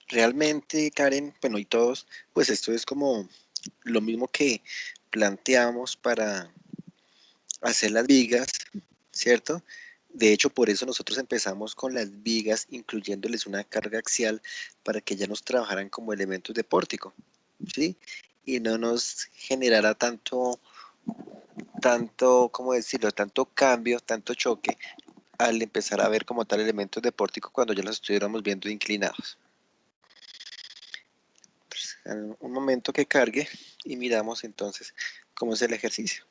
Realmente, Karen, bueno, y todos, pues esto es como lo mismo que planteamos para hacer las vigas, ¿cierto? De hecho, por eso nosotros empezamos con las vigas, incluyéndoles una carga axial para que ya nos trabajaran como elementos de pórtico, ¿sí? Y no nos generara ¿cómo decirlo? Tanto cambio, tanto choque al empezar a ver como tal elementos de pórtico cuando ya los estuviéramos viendo inclinados. Pues, un momento que cargue y miramos entonces cómo es el ejercicio.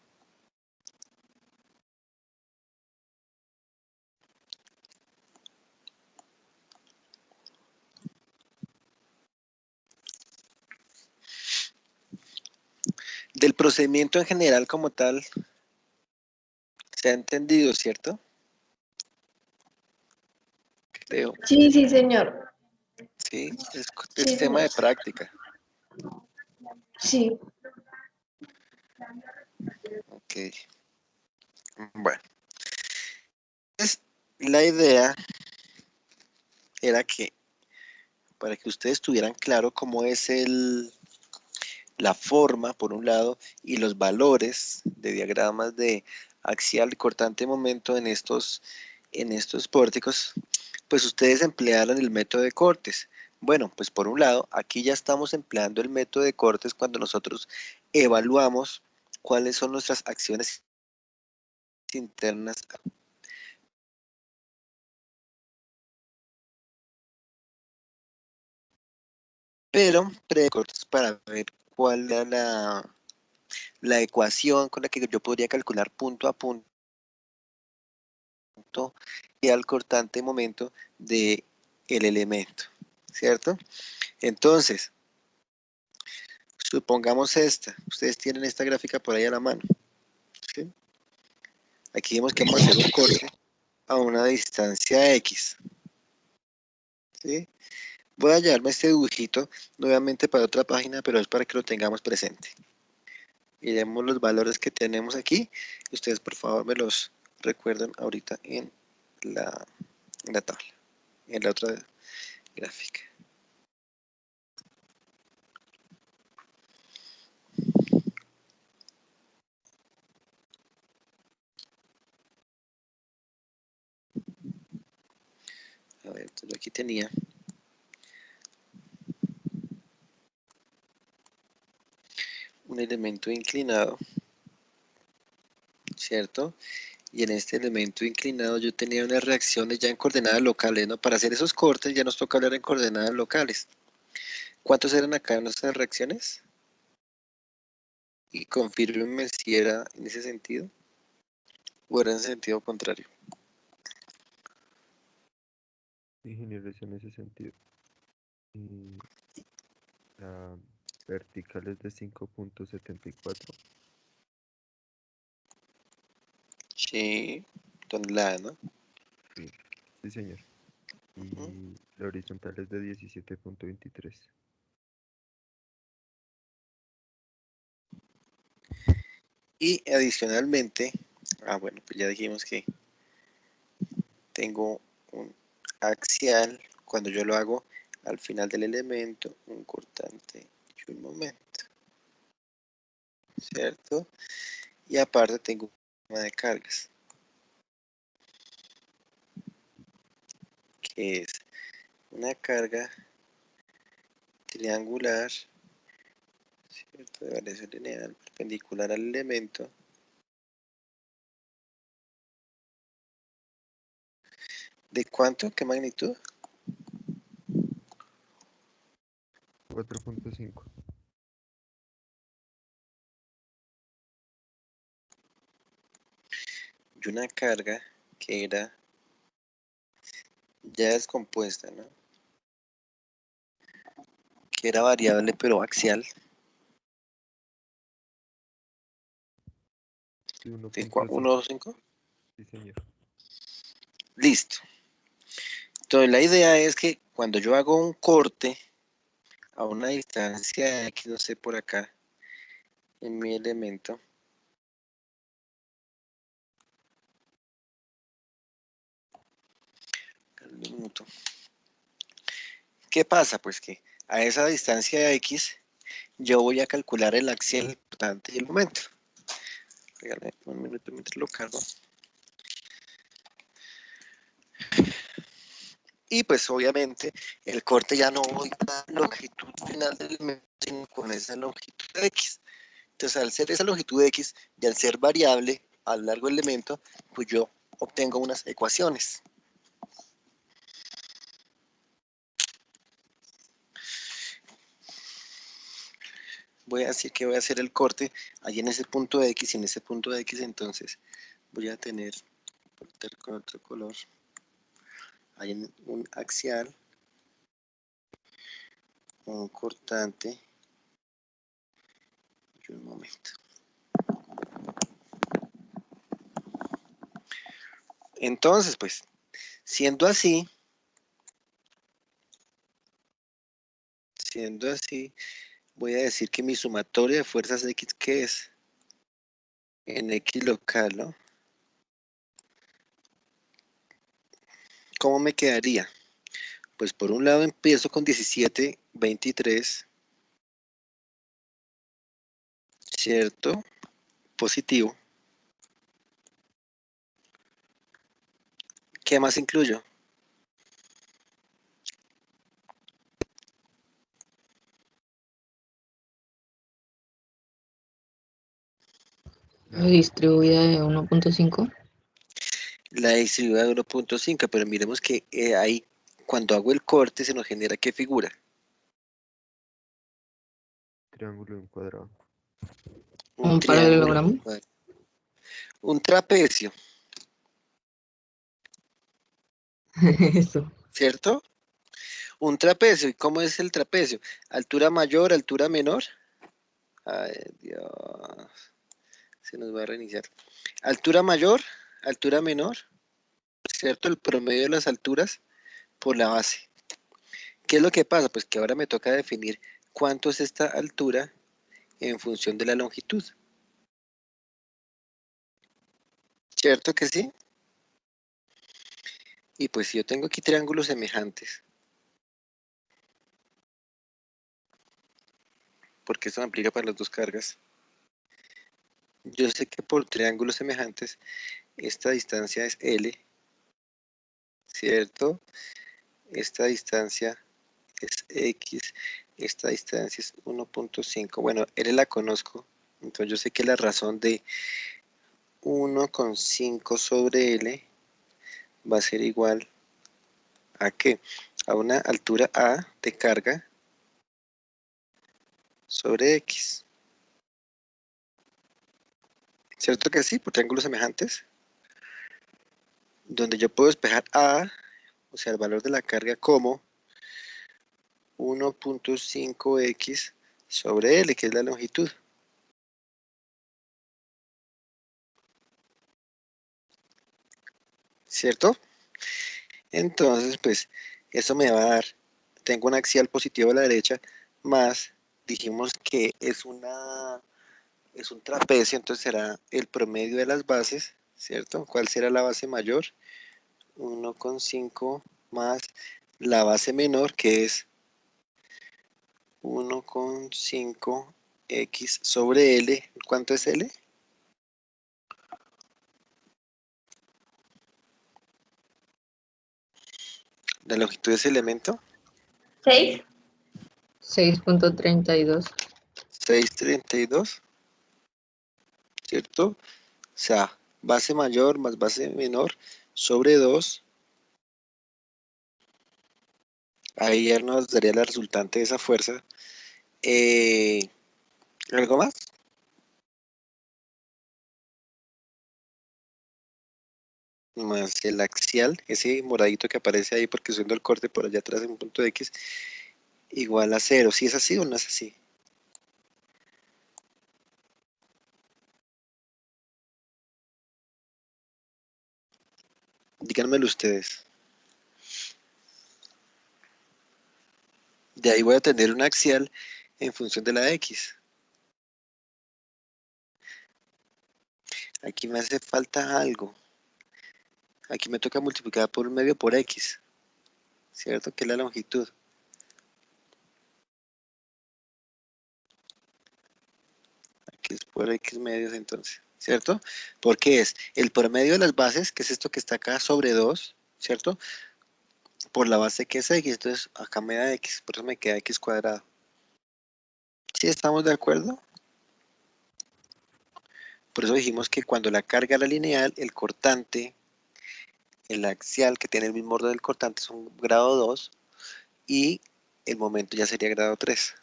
Del procedimiento en general como tal, se ha entendido, ¿cierto? Creo. Sí, sí, señor. Sí, es Sí, tema señor. de práctica. Sí. Ok. Bueno, pues, la idea era que para que ustedes tuvieran claro cómo es la forma, por un lado, y los valores de diagramas de axial, cortante, momento en estos pórticos, pues ustedes emplearan el método de cortes. Bueno, pues por un lado, aquí ya estamos empleando el método de cortes cuando nosotros evaluamos cuáles son nuestras acciones internas. Pero precortes para ver cuál era la ecuación con la que yo podría calcular punto a punto y al cortante momento de el elemento, ¿cierto? Entonces, supongamos esta. Ustedes tienen esta gráfica por ahí a la mano, ¿sí? Aquí vemos que vamos a hacer un corte a una distancia X, ¿sí? Voy a llevarme este dibujito nuevamente para otra página, pero es para que lo tengamos presente. Miremos los valores que tenemos aquí. Ustedes, por favor, me los recuerdan ahorita la, en la tabla, en la otra gráfica. A ver, yo aquí tenía un elemento inclinado, ¿cierto? Y en este elemento inclinado yo tenía unas reacciones ya en coordenadas locales, ¿no? Para hacer esos cortes ya nos toca hablar en coordenadas locales. ¿Cuántos eran acá nuestras reacciones? Y confírmenme si era en ese sentido o era en sentido contrario. Ingeniero, es en ese sentido. Y la vertical es de 5,74. Sí, tonelada, ¿no? Sí, sí, señor. Ujú. Y la horizontal es de 17,23. Y adicionalmente, bueno, pues ya dijimos que tengo un axial cuando yo lo hago al final del elemento, un cortante y un momento, ¿cierto? Y aparte tengo un sistema de cargas, que es una carga triangular, ¿cierto? De variación lineal perpendicular al elemento. ¿De cuánto? ¿Qué magnitud? 4,5. Y una carga que era ya descompuesta, ¿no? Que era variable pero axial, Sí, de 1,5. 1,5. Sí, señor. Listo. Entonces la idea es que cuando yo hago un corte a una distancia X, no sé, por acá, en mi elemento, un minuto, ¿Qué pasa? Pues que a esa distancia de X, yo voy a calcular el axial importante y el momento. Regálame un minuto mientras lo cargo. Y pues obviamente el corte ya no voy a la longitud final del elemento, sino con esa longitud de X. Entonces al ser esa longitud de X y al ser variable a lo largo del elemento, pues yo obtengo unas ecuaciones. Voy a decir que voy a hacer el corte allí en ese punto de X y en ese punto de X, entonces voy a tener con otro color, hay un axial, un cortante y un momento. Entonces, pues, siendo así, voy a decir que mi sumatoria de fuerzas X, ¿qué es? En X local, ¿no? ¿Cómo me quedaría? Pues por un lado empiezo con 17,23, ¿cierto? Positivo. ¿Qué más incluyo? Distribuida de 1.5. La distribuida de 1.5, pero miremos que ahí cuando hago el corte se nos genera ¿qué figura? Triángulo y un cuadrado. Un Un triángulo, paralelogramo. un trapecio, Eso. ¿cierto? Un trapecio. ¿Y cómo es el trapecio? ¿Altura mayor, altura menor? Ay, Dios. Se nos va a reiniciar. Altura mayor, altura menor, ¿cierto? El promedio de las alturas por la base. ¿Qué es lo que pasa? Pues que ahora me toca definir cuánto es esta altura en función de la longitud. ¿Cierto que sí? Y pues si yo tengo aquí triángulos semejantes, porque eso me aplica para las dos cargas, yo sé que por triángulos semejantes esta distancia es L, ¿cierto? Esta distancia es X, esta distancia es 1.5. Bueno, L la conozco, entonces yo sé que la razón de 1,5 sobre L va a ser igual a ¿qué? A una altura A de carga sobre X. ¿Cierto que sí? Por triángulos semejantes. Donde yo puedo despejar A, o sea, el valor de la carga como 1.5x sobre L, que es la longitud. ¿Cierto? Entonces, pues, eso me va a dar, tengo un axial positivo a la derecha, más, dijimos que es un trapecio, entonces será el promedio de las bases, ¿cierto? ¿Cuál será la base mayor? 1,5 más la base menor, que es 1,5x sobre L. ¿Cuánto es L? La longitud de ese elemento, 6. 6.32. 6,32, ¿cierto? O sea, base mayor más base menor sobre 2. Ahí ya nos daría la resultante de esa fuerza. ¿Algo más? Más el axial, ese moradito que aparece ahí porque subiendo el corte por allá atrás en un punto X, igual a 0. ¿Si es así o no es así? Díganmelo ustedes. De ahí voy a tener un axial en función de la X. Aquí me hace falta algo. Aquí me toca multiplicar por un medio por X, ¿cierto? Que es la longitud. X por X medios entonces, ¿cierto? Porque es el promedio de las bases, que es esto que está acá, sobre 2, ¿cierto? Por la base que es X, entonces acá me da X, por eso me queda X cuadrado. ¿Sí estamos de acuerdo? Por eso dijimos que cuando la carga era lineal, el cortante, el axial, que tiene el mismo orden del cortante, es un grado 2 y el momento ya sería grado 3.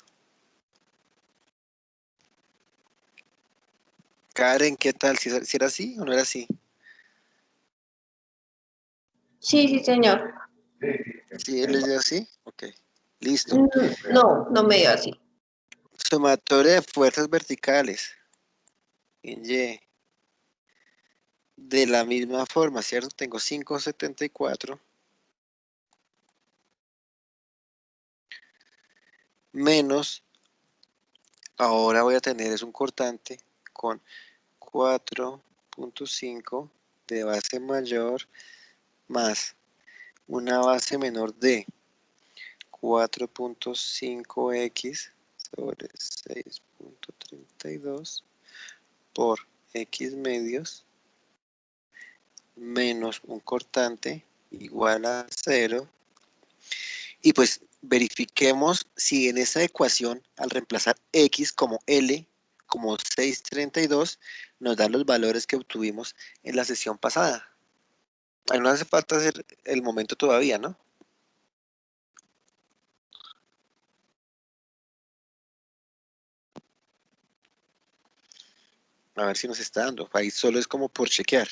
Karen, ¿qué tal? ¿Si era así o no era así? Sí, sí, señor. ¿Sí él es así? Ok, listo. No, no me dio así. Sumatoria de fuerzas verticales en Y. De la misma forma, ¿cierto? Tengo 5,74 menos, ahora voy a tener es un cortante con 4,5 de base mayor más una base menor de 4,5x sobre 6,32 por x medios menos un cortante igual a 0. Y pues verifiquemos si en esa ecuación, al reemplazar x como L, como 632, nos da los valores que obtuvimos en la sesión pasada. Ahí no hace falta hacer el momento todavía, ¿no? A ver si nos está dando. Ahí solo es como por chequear.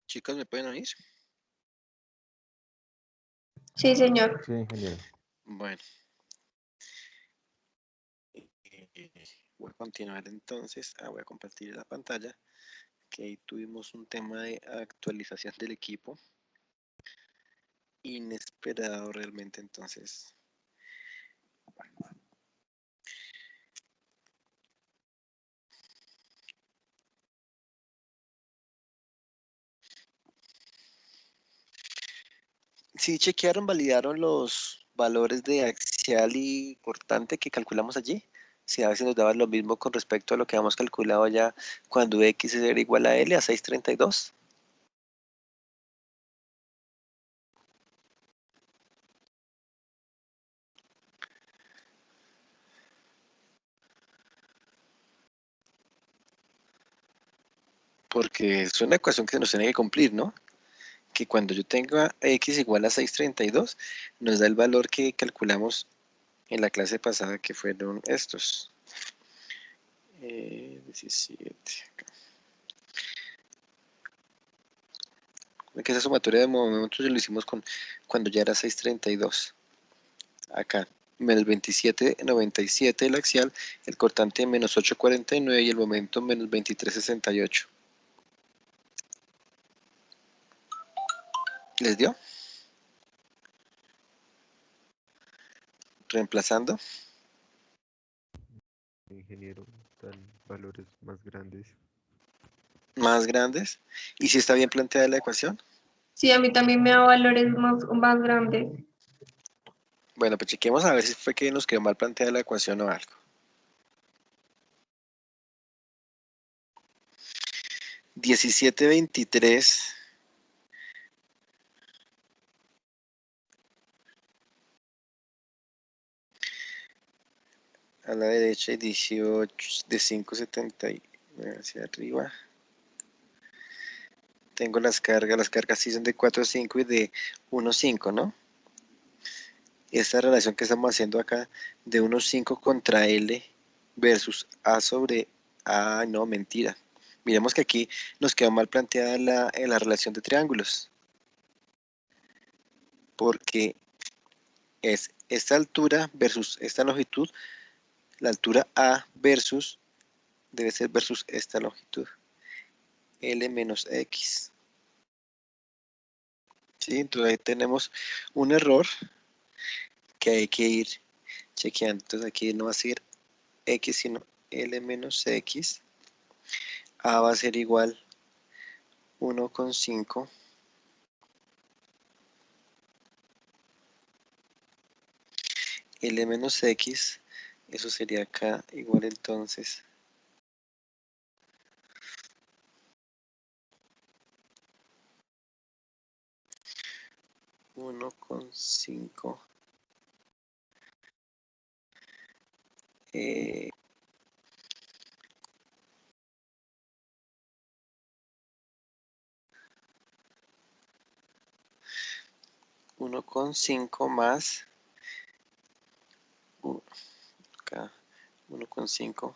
Chicos, ¿me pueden oír? Sí, señor. Sí, ingeniero. Bueno, voy a continuar entonces. Voy a compartir la pantalla. Que ahí tuvimos un tema de actualización del equipo. Inesperado realmente, entonces. Sí, chequearon, validaron los valores de axial y cortante que calculamos allí. Sí, a veces nos daba lo mismo con respecto a lo que habíamos calculado ya cuando X era igual a L, a 632. Porque es una ecuación que se nos tiene que cumplir, ¿no? Que cuando yo tenga X igual a 632, nos da el valor que calculamos en la clase pasada, que fueron estos. 17. Que esa sumatoria de momentos lo hicimos cuando ya era 632. Acá, menos 27,97 el axial, el cortante menos 8,49 y el momento menos 23,68. ¿Les dio? Reemplazando. Ingeniero, dan valores más grandes. Más grandes. ¿Y si está bien planteada la ecuación? Sí, a mí también me da valores más grandes. Bueno, pues chequemos a ver si fue que nos quedó mal planteada la ecuación o algo. 17,23 a la derecha y 18 de 5,79 hacia arriba. Tengo las cargas sí son de 4,5 y de 1,5, ¿no? Esta relación que estamos haciendo acá de 1,5 contra L versus A sobre A, no, mentira. Miremos que aquí nos quedó mal planteada la relación de triángulos, porque es esta altura versus esta longitud, la altura A versus, debe ser versus esta longitud, L menos X. ¿Sí? Entonces ahí tenemos un error que hay que ir chequeando. Entonces aquí no va a ser X, sino L menos X. A va a ser igual 1,5 L menos X. Eso sería acá igual entonces 1,5 1,5 más acá 1,5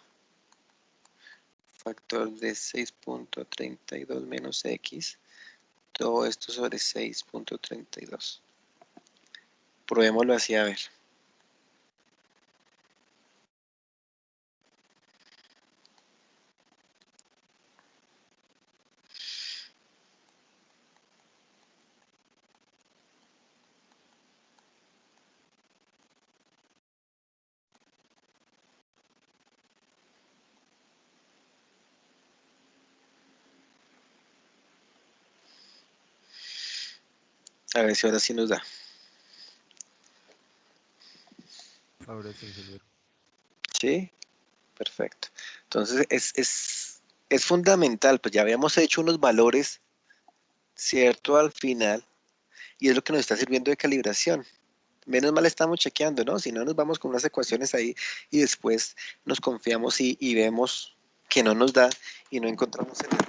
factor de 6,32 menos X, todo esto sobre 6,32. Probémoslo así a ver. A ver si ahora sí nos da. Ahora sí, ingeniero. ¿Sí? Perfecto. Entonces es fundamental, pues ya habíamos hecho unos valores, ¿cierto? Al final, y es lo que nos está sirviendo de calibración. Menos mal estamos chequeando, ¿no? Si no, nos vamos con unas ecuaciones ahí y después nos confiamos y vemos que no nos da y no encontramos el error.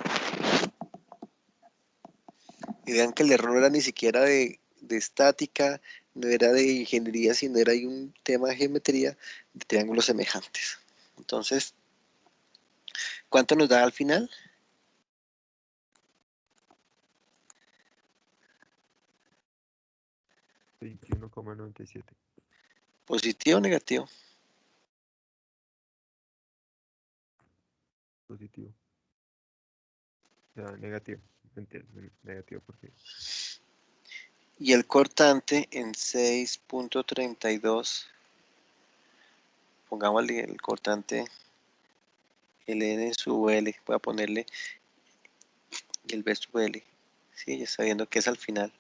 Y vean que el error no era ni siquiera de estática, no era de ingeniería, sino era ahí un tema de geometría de triángulos semejantes. Entonces, ¿cuánto nos da al final? 21,97. ¿Positivo o negativo? Positivo. O sea, negativo. Mentira, negativo porque Y el cortante en 6.32. Pongámosle el cortante L en sub L. Voy a ponerle el B sub L. Sí, ya sabiendo que es al final.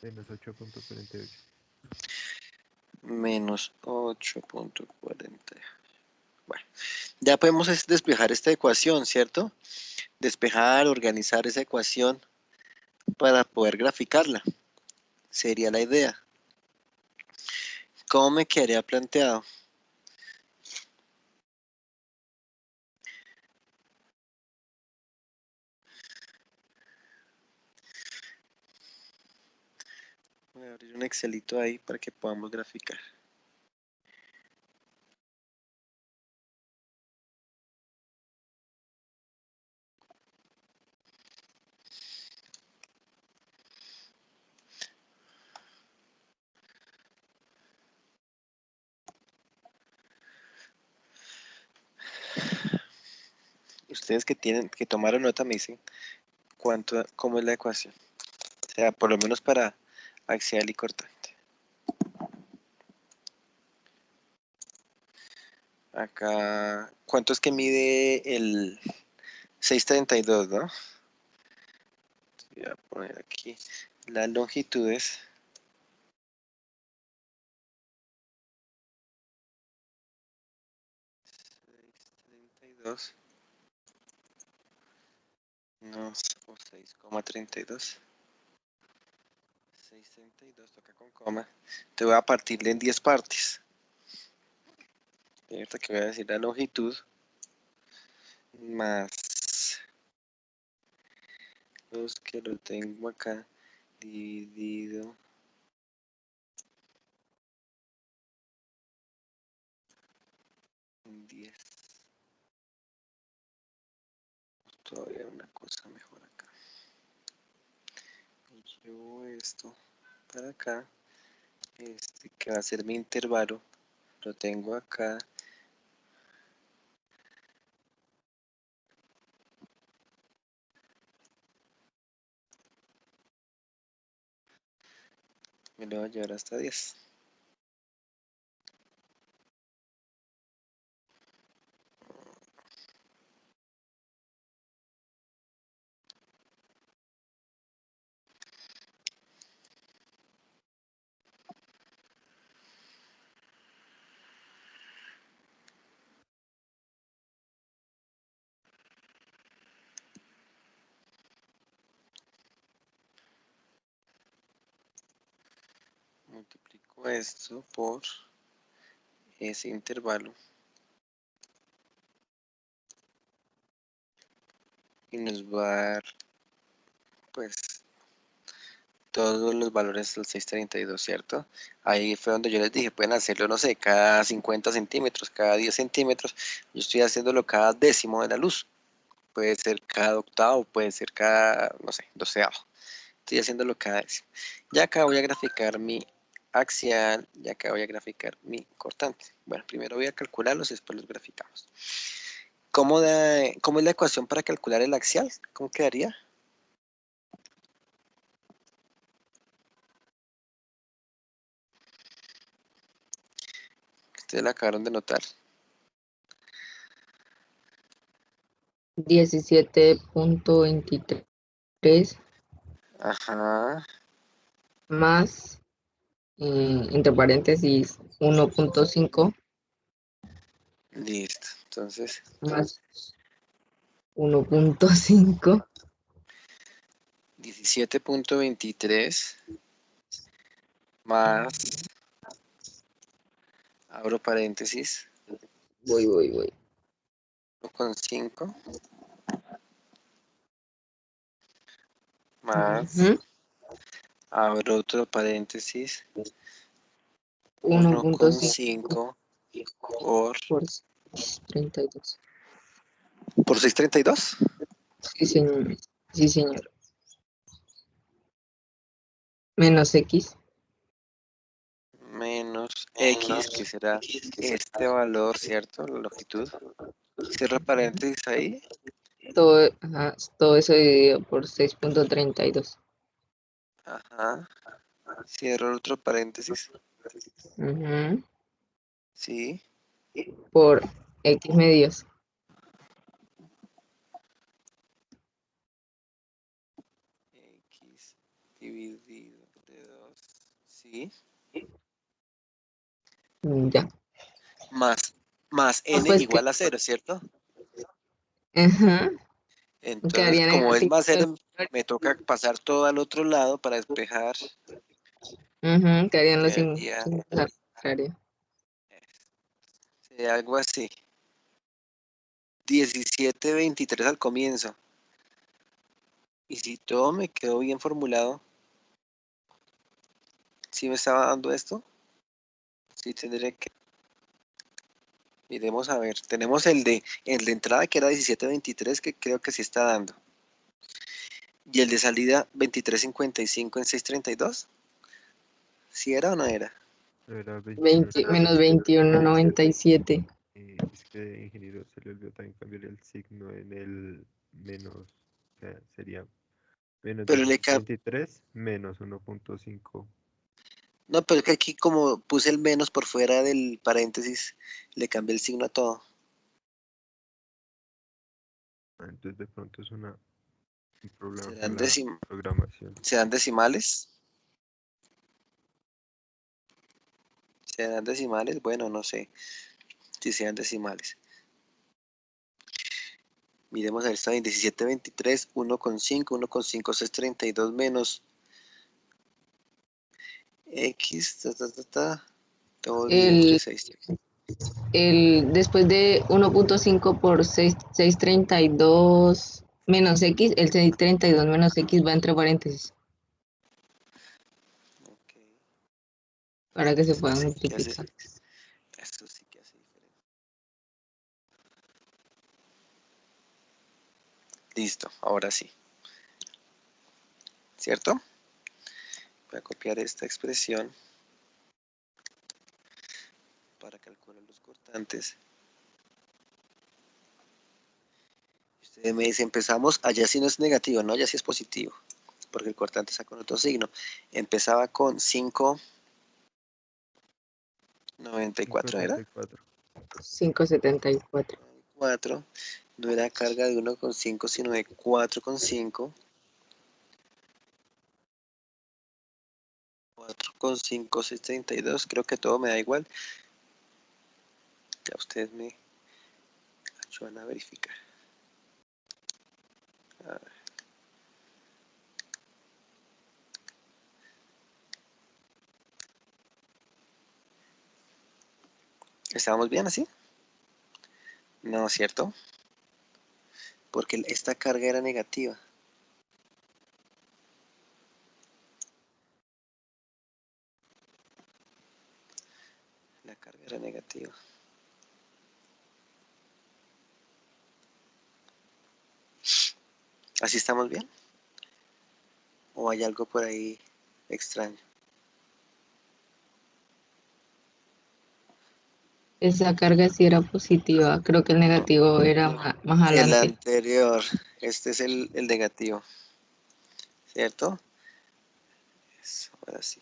menos 8,48. Menos 8.40. Bueno, ya podemos despejar esta ecuación, ¿cierto? Despejar, organizar esa ecuación para poder graficarla. Sería la idea. ¿Cómo me quedaría planteado? Voy a abrir un Excelito ahí para que podamos graficar. Ustedes que tomaron nota me dicen cómo es la ecuación. O sea, por lo menos para axial y cortante. Acá, ¿cuánto es que mide el 632, no? Voy a poner aquí las longitudes. ¿632? No, o 6,32. 632 toca con coma. Te voy a partirle en 10 partes. Y ahorita que voy a decir la longitud más los que lo tengo acá dividido en 10. Todavía una cosa mejor acá. Llevo esto para acá. Este que va a ser mi intervalo. Lo tengo acá. Me lo voy a llevar hasta 10. Multiplico esto por ese intervalo y nos va a dar pues todos los valores del 632, ¿cierto? Ahí fue donde yo les dije, pueden hacerlo, no sé, cada 50 centímetros, cada 10 centímetros. Yo estoy haciéndolo cada décimo de la luz. Puede ser cada octavo, puede ser cada, no sé, doceavo. Estoy haciéndolo cada décimo. Ya acá voy a graficar mi axial, ya acá voy a graficar mi cortante. Bueno, primero voy a calcularlos y después los graficamos. ¿Cómo es la ecuación para calcular el axial? ¿Cómo quedaría? Ustedes la acabaron de notar. 17.23 Ajá, más, entre paréntesis, 1.5 listo. Entonces, más 1.5 17.23 más, abro paréntesis, voy. 1,5 más Ujú. Abro otro paréntesis. 1.5 1,5 por por 32. 632. Sí, señor. Sí, señor. Menos X. Menos X, que será este valor, ¿cierto? La longitud. Cierro paréntesis ahí. Todo eso dividido por 6.32. Ajá. Cierro otro paréntesis. Ujú. Sí. Por X medios. X dividido entre 2. Sí. Ya. Más n Pues que, igual a 0, ¿cierto? ajá, Entonces, quedaría como es negativo. más 0, me toca pasar todo al otro lado para despejar. Ujú, quedarían los Quedaría signos al contrario. algo así. 17,23 al comienzo. Y si todo me quedó bien formulado, ¿sí me estaba dando esto? Sí, tendré que. Miremos a ver. Tenemos el de entrada que era 17,23, que creo que sí está dando. Y el de salida 23,55 en 6,32. ¿Sí era o no era? Era 20, 21,97. menos 21,97. Es que ingeniero se le olvidó también cambiar el signo en el menos. O sea, sería menos Pero le 17,23 menos 1,5. No, pero es que aquí como puse el menos por fuera del paréntesis, le cambié el signo a todo. Entonces de pronto es un problema ¿Serán, con la programación. serán decimales? ¿Serán decimales? Bueno, no sé si sean decimales. Miremos a ver, está bien. 17,23, 1,5, 1,5, 6,32 menos X, todo dividido entre El, 6. después de 1.5 por 632 menos X, el 632 menos X va entre paréntesis Ok, para que se pueda esto sí que hace, multiplicar. esto sí que hace diferencia. Listo, ahora sí. ¿Cierto? Voy a copiar esta expresión para calcular los cortantes. Usted me dice, empezamos, allá sí no es negativo, ¿no? Allá sí es positivo, porque el cortante está con otro signo. Empezaba con 5,94, ¿era? 5,74. 5.74. 4, no era carga de 1,5, sino de 4,5. 4,5, 6,32, creo que todo me da igual. Ya ustedes me ayudan a verificar. A ver. ¿Estábamos bien así? No, ¿cierto? Porque esta carga era negativa. La carga era negativa. ¿Así estamos bien? ¿O hay algo por ahí extraño? Esa carga sí era positiva. Creo que el negativo era más El adelante. anterior, este es el negativo, ¿cierto? Eso, ahora sí.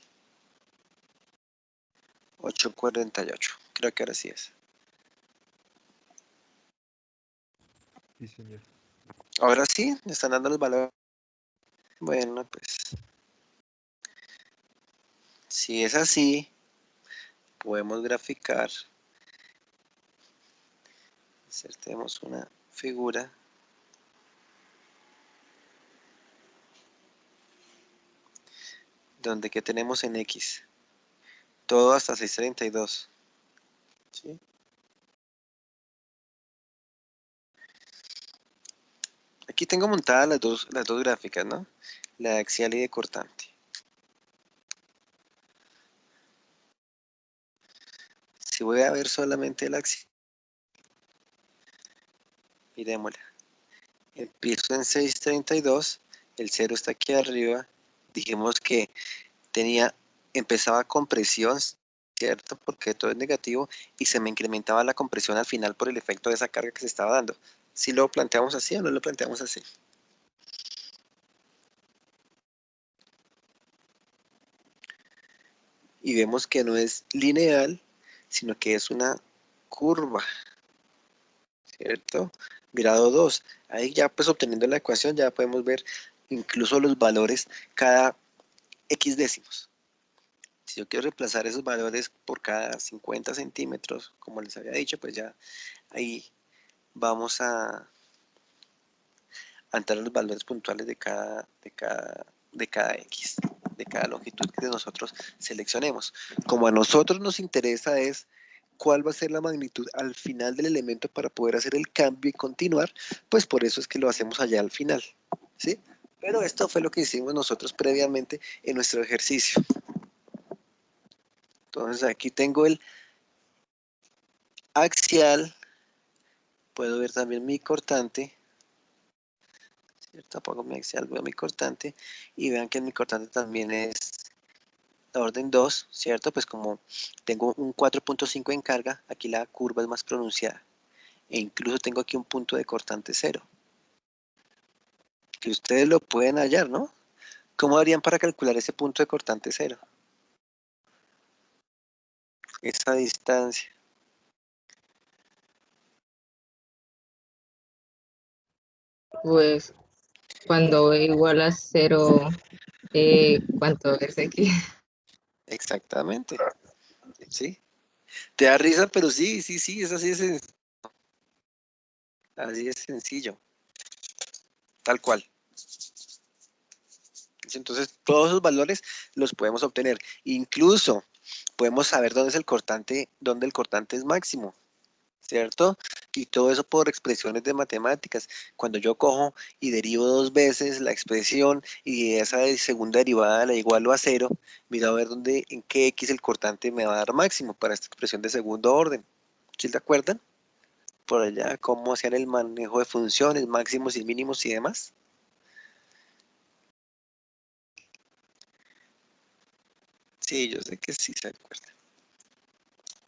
8,48, creo que ahora sí es. Sí, señor. Ahora sí, me están dando los valores. Bueno, pues, si es así, podemos graficar. Insertemos una figura donde que tenemos en X. Todo hasta 6,32. ¿Sí? Aquí tengo montadas las dos gráficas, ¿no? La axial y de cortante. Si voy a ver solamente el axial, miremosla. Empiezo en 632, el 0 está aquí arriba. Dijimos que empezaba con presión, ¿cierto? Porque todo es negativo y se me incrementaba la compresión al final por el efecto de esa carga que se estaba dando. ¿Si lo planteamos así o no lo planteamos así? Y vemos que no es lineal, sino que es una curva, ¿cierto? Grado 2. Ahí ya pues obteniendo la ecuación ya podemos ver incluso los valores cada X décimos. Si yo quiero reemplazar esos valores por cada 50 centímetros, como les había dicho, pues ya ahí vamos a entrar los valores puntuales de cada X, de cada longitud que nosotros seleccionemos. Como a nosotros nos interesa es cuál va a ser la magnitud al final del elemento para poder hacer el cambio y continuar, pues por eso es que lo hacemos allá al final, ¿sí? Pero esto fue lo que hicimos nosotros previamente en nuestro ejercicio. Entonces aquí tengo el axial, puedo ver también mi cortante, ¿cierto? Apago mi axial, veo mi cortante y vean que mi cortante también es la orden 2, ¿cierto? Pues como tengo un 4.5 en carga, aquí la curva es más pronunciada. E incluso tengo aquí un punto de cortante 0. Que ustedes lo pueden hallar, ¿no? ¿Cómo harían para calcular ese punto de cortante 0? Esa distancia. Pues cuando v igual a 0, ¿cuánto es aquí? Exactamente. ¿Sí? Te da risa, pero sí, es así así es sencillo. Tal cual. Entonces, todos esos valores los podemos obtener. Incluso podemos saber dónde es el cortante, dónde el cortante es máximo, ¿cierto? Y todo eso por expresiones de matemáticas. Cuando yo cojo y derivo 2 veces la expresión y esa segunda derivada la igualo a 0, mira a ver en qué X el cortante me va a dar máximo para esta expresión de segundo orden. ¿Sí te acuerdan? Por allá, cómo hacían el manejo de funciones, máximos y mínimos y demás. Sí, yo sé que sí se acuerdan.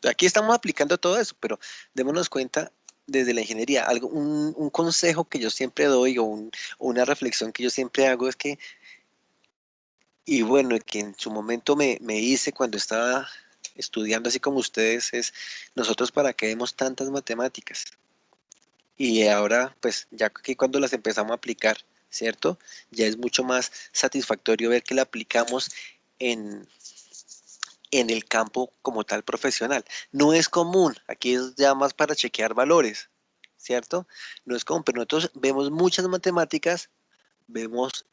Aquí estamos aplicando todo eso, pero démonos cuenta desde la ingeniería. Un consejo que yo siempre doy o una reflexión que yo siempre hago es que, y bueno, que en su momento me hice cuando estaba estudiando así como ustedes, es nosotros para qué vemos tantas matemáticas. Y ahora, pues ya que cuando las empezamos a aplicar, ¿cierto? Ya es mucho más satisfactorio ver que la aplicamos en el campo como tal profesional. No es común, aquí es ya más para chequear valores, ¿cierto? No es común, pero nosotros vemos muchas matemáticas, vemos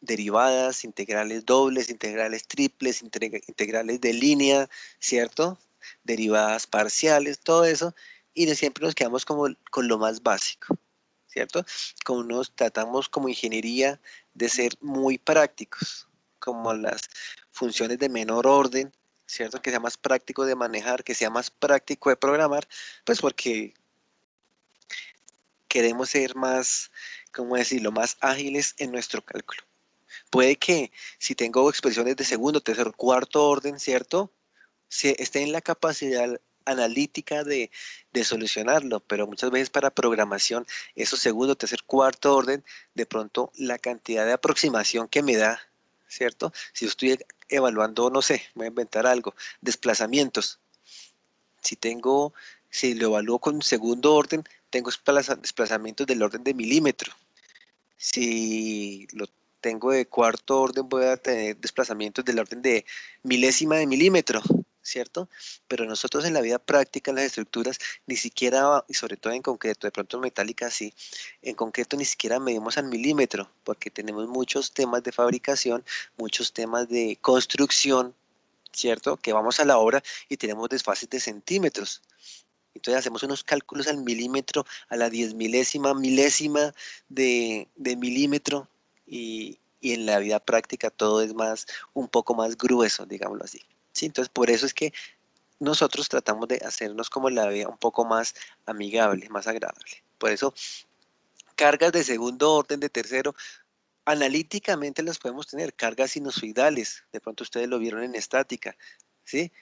derivadas, integrales dobles, integrales triples, integrales de línea, ¿cierto? Derivadas parciales, todo eso, y siempre nos quedamos como con lo más básico, ¿cierto? Como nos tratamos como ingeniería de ser muy prácticos, como las funciones de menor orden, ¿cierto? Que sea más práctico de manejar, que sea más práctico de programar, pues porque queremos ser más, ¿cómo decirlo?, más ágiles en nuestro cálculo. Puede que si tengo expresiones de segundo, tercer, cuarto orden, ¿cierto? Si esté en la capacidad analítica de solucionarlo, pero muchas veces para programación, eso segundo, tercer, cuarto orden, de pronto la cantidad de aproximación que me da, ¿cierto? Si yo estoy evaluando, no sé, voy a inventar algo, desplazamientos. Si lo evalúo con segundo orden, tengo desplazamientos del orden de milímetro. Si lo tengo de cuarto orden, voy a tener desplazamientos del orden de milésima de milímetro, ¿cierto? Pero nosotros en la vida práctica, en las estructuras, ni siquiera, y sobre todo en concreto, de pronto en metálica sí, en concreto ni siquiera medimos al milímetro, porque tenemos muchos temas de fabricación, muchos temas de construcción, ¿cierto? Que vamos a la obra y tenemos desfases de centímetros. Entonces hacemos unos cálculos al milímetro, a la 10 milésima de milímetro y en la vida práctica todo es un poco más grueso, digámoslo así. ¿Sí? Entonces por eso es que nosotros tratamos de hacernos como la vida un poco más amigable, más agradable. Por eso, cargas de segundo orden, de tercero, analíticamente las podemos tener, cargas sinusoidales, de pronto ustedes lo vieron en estática, ¿sí?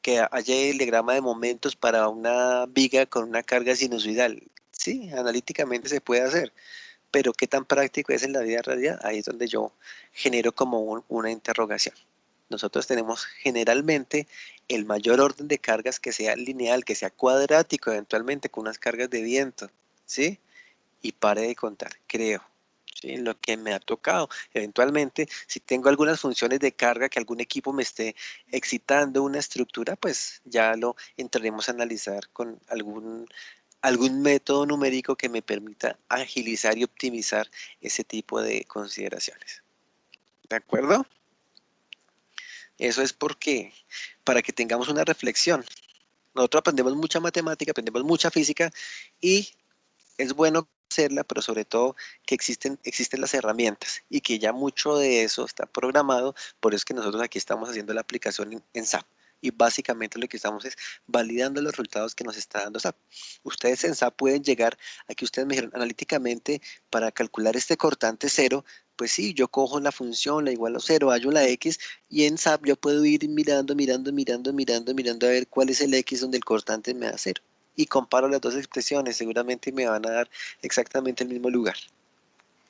Que haya el diagrama de momentos para una viga con una carga sinusoidal, sí, analíticamente se puede hacer, pero qué tan práctico es en la vida real, ahí es donde yo genero como una interrogación. Nosotros tenemos generalmente el mayor orden de cargas que sea lineal, que sea cuadrático eventualmente con unas cargas de viento, ¿sí? Y pare de contar, creo. ¿Sí? Lo que me ha tocado. Eventualmente, si tengo algunas funciones de carga que algún equipo me esté excitando una estructura, pues ya lo entraremos a analizar con algún método numérico que me permita agilizar y optimizar ese tipo de consideraciones. ¿De acuerdo? Eso es porque, para que tengamos una reflexión. Nosotros aprendemos mucha matemática, aprendemos mucha física y es bueno hacerla, pero sobre todo que existen las herramientas y que ya mucho de eso está programado, por eso es que nosotros aquí estamos haciendo la aplicación en SAP. Y básicamente lo que estamos es validando los resultados que nos está dando SAP. Ustedes en SAP pueden llegar a que ustedes me dijeron analíticamente para calcular este cortante cero, pues sí, yo cojo la función, la igual a cero, hallo la X y en SAP yo puedo ir mirando a ver cuál es el X donde el cortante me da cero y comparo las dos expresiones, seguramente me van a dar exactamente el mismo lugar.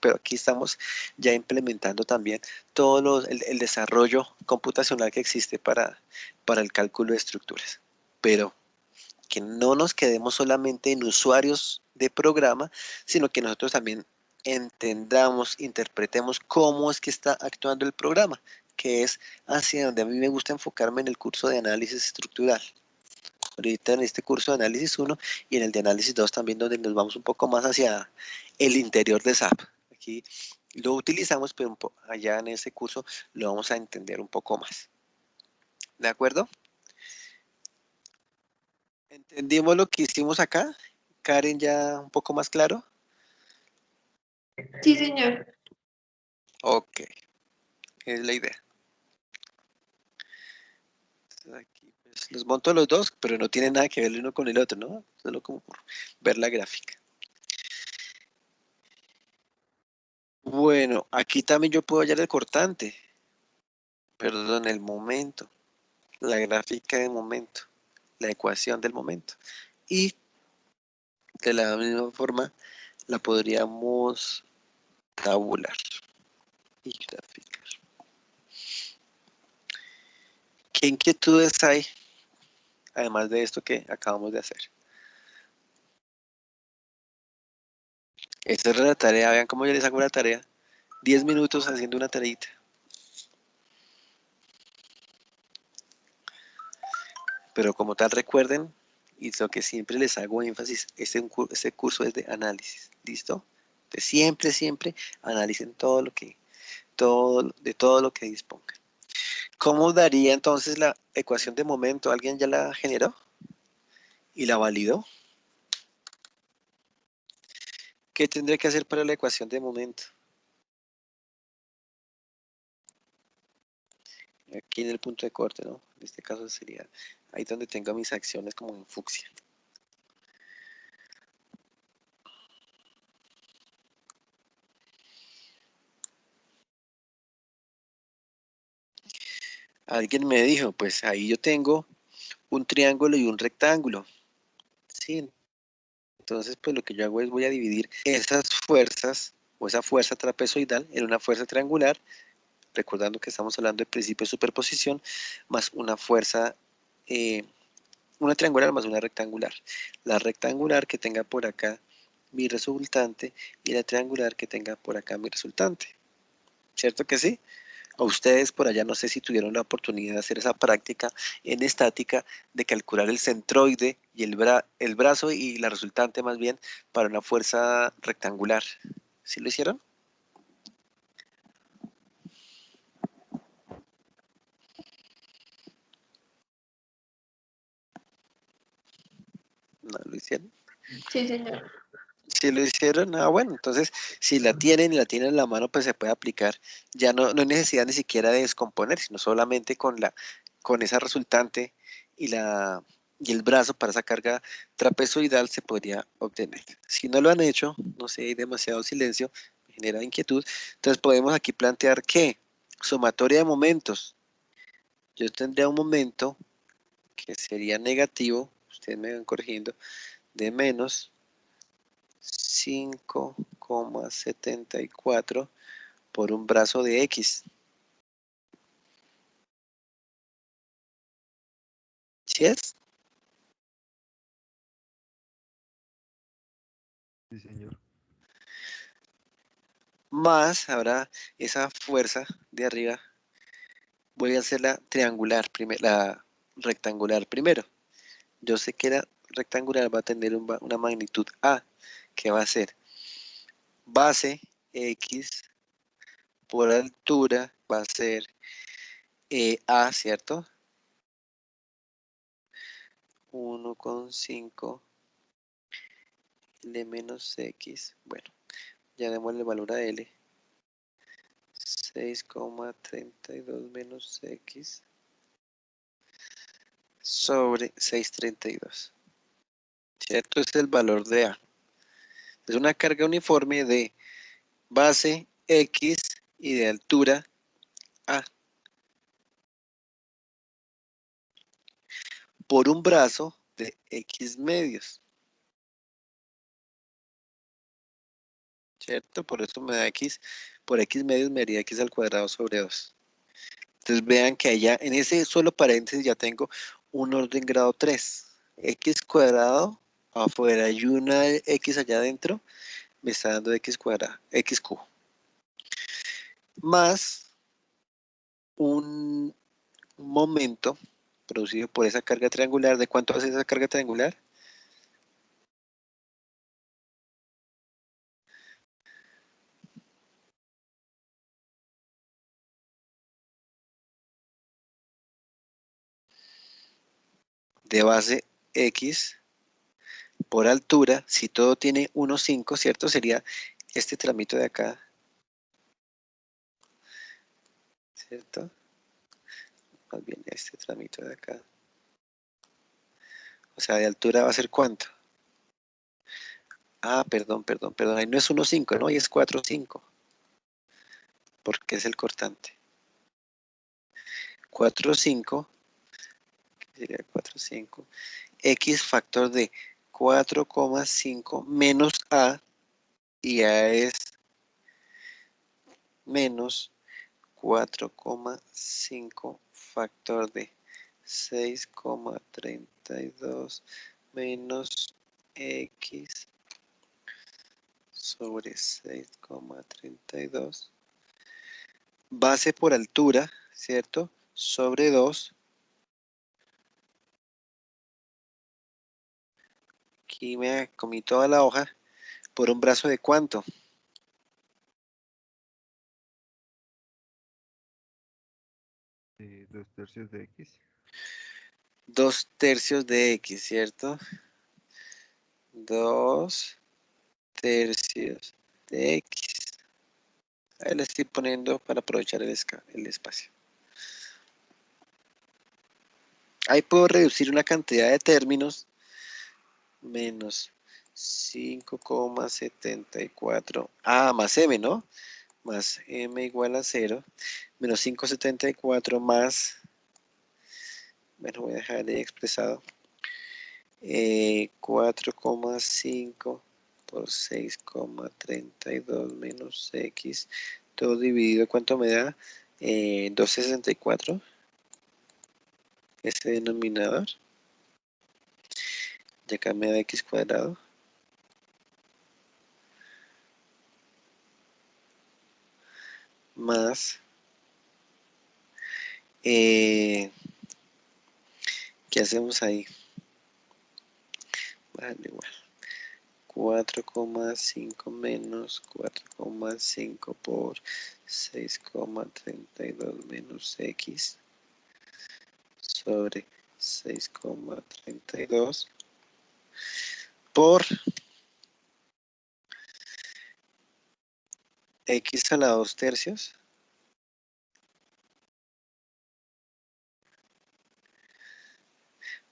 Pero aquí estamos ya implementando también todo el desarrollo computacional que existe para el cálculo de estructuras. Pero que no nos quedemos solamente en usuarios de programa, sino que nosotros también entendamos, interpretemos cómo es que está actuando el programa, que es hacia donde a mí me gusta enfocarme en el curso de análisis estructural. Ahorita en este curso de análisis 1 y en el de análisis 2 también donde nos vamos un poco más hacia el interior de SAP. Aquí lo utilizamos, pero allá en ese curso lo vamos a entender un poco más. ¿De acuerdo? ¿Entendimos lo que hicimos acá? Karen, ya un poco más claro. Sí, señor. Ok, es la idea. Aquí pues, los monto los dos, pero no tienen nada que ver el uno con el otro, ¿no? Solo como por ver la gráfica. Bueno, aquí también yo puedo hallar el cortante. Perdón, el momento. La gráfica de momento. La ecuación del momento. Y de la misma forma la podríamos tabular y graficar. ¿Qué inquietudes hay, además de esto que acabamos de hacer? Esta es la tarea, vean cómo yo les hago la tarea. 10 minutos haciendo una tareita. Pero como tal recuerden, y lo que siempre les hago énfasis, este curso es de análisis, ¿listo? Entonces siempre analicen de todo lo que dispongan. ¿Cómo daría entonces la ecuación de momento? ¿Alguien ya la generó? ¿Y la validó? ¿Qué tendría que hacer para la ecuación de momento? Aquí en el punto de corte, ¿no? En este caso sería ahí donde tengo mis acciones como en fucsia. Alguien me dijo, pues ahí yo tengo un triángulo y un rectángulo. Sí, entonces pues lo que yo hago es voy a dividir esas fuerzas o esa fuerza trapezoidal en una fuerza triangular, recordando que estamos hablando del principio de superposición, más una fuerza, una triangular más una rectangular. La rectangular que tenga por acá mi resultante y la triangular que tenga por acá mi resultante. ¿Cierto que sí? A ustedes por allá no sé si tuvieron la oportunidad de hacer esa práctica en estática de calcular el centroide y el brazo y la resultante más bien para una fuerza rectangular. ¿Sí lo hicieron? ¿No lo hicieron? Sí, señor. Si lo hicieron, bueno, entonces si la tienen y la tienen en la mano, pues se puede aplicar. Ya no hay necesidad ni siquiera de descomponer, sino solamente con esa resultante y el brazo para esa carga trapezoidal se podría obtener. Si no lo han hecho, no sé, hay demasiado silencio, me genera inquietud, entonces podemos aquí plantear que sumatoria de momentos. Yo tendría un momento que sería negativo, ustedes me van corrigiendo, de menos 5,74 por un brazo de X. ¿Sí es? Sí, señor. Más, ahora esa fuerza de arriba, voy a hacerla triangular, la rectangular primero. Yo sé que la rectangular va a tener una magnitud A, que va a ser base X por altura, va a ser A, ¿cierto? 1,5 L menos X. Bueno, ya démosle valor a L. 6,32 menos X sobre 632. ¿Cierto? Es el valor de A. Es una carga uniforme de base X y de altura A por un brazo de X medios. ¿Cierto? Por eso me da X, por X medios me daría X al cuadrado sobre 2. Entonces vean que allá en ese solo paréntesis ya tengo un orden grado 3. X cuadrado afuera y una X allá adentro me está dando X cuadrado, X cubo. Más un momento producido por esa carga triangular. ¿De cuánto hace esa carga triangular? De base X por altura, si todo tiene 1,5, ¿cierto? Sería este tramito de acá, ¿cierto? Más bien este tramito de acá. O sea, de altura va a ser ¿cuánto? Ah, perdón, ahí no es 1,5, ¿no? Ahí es 4,5, porque es el cortante. 4,5, sería 4,5. X factor de 4,5 menos A, y A es menos 4,5 factor de 6,32 menos X sobre 6,32. Base por altura, ¿cierto? Sobre 2. Aquí me comí toda la hoja. ¿Por un brazo de cuánto? 2/3 de X. 2/3 de X, ¿cierto? 2/3 de X. Ahí le estoy poniendo para aprovechar el espacio. Ahí puedo reducir una cantidad de términos. Menos 5,74. Ah, más M, ¿no? Más M igual a 0. Menos 5,74 más. Bueno, voy a dejar de expresado. 4,5 por 6,32 menos X. Todo dividido, ¿cuánto me da? 2,64. Este denominador. Y acá me da X cuadrado. Más. ¿Qué hacemos ahí? Vale, igual. 4,5 menos 4,5 por 6,32 menos X sobre 6,32 por X a la 2/3.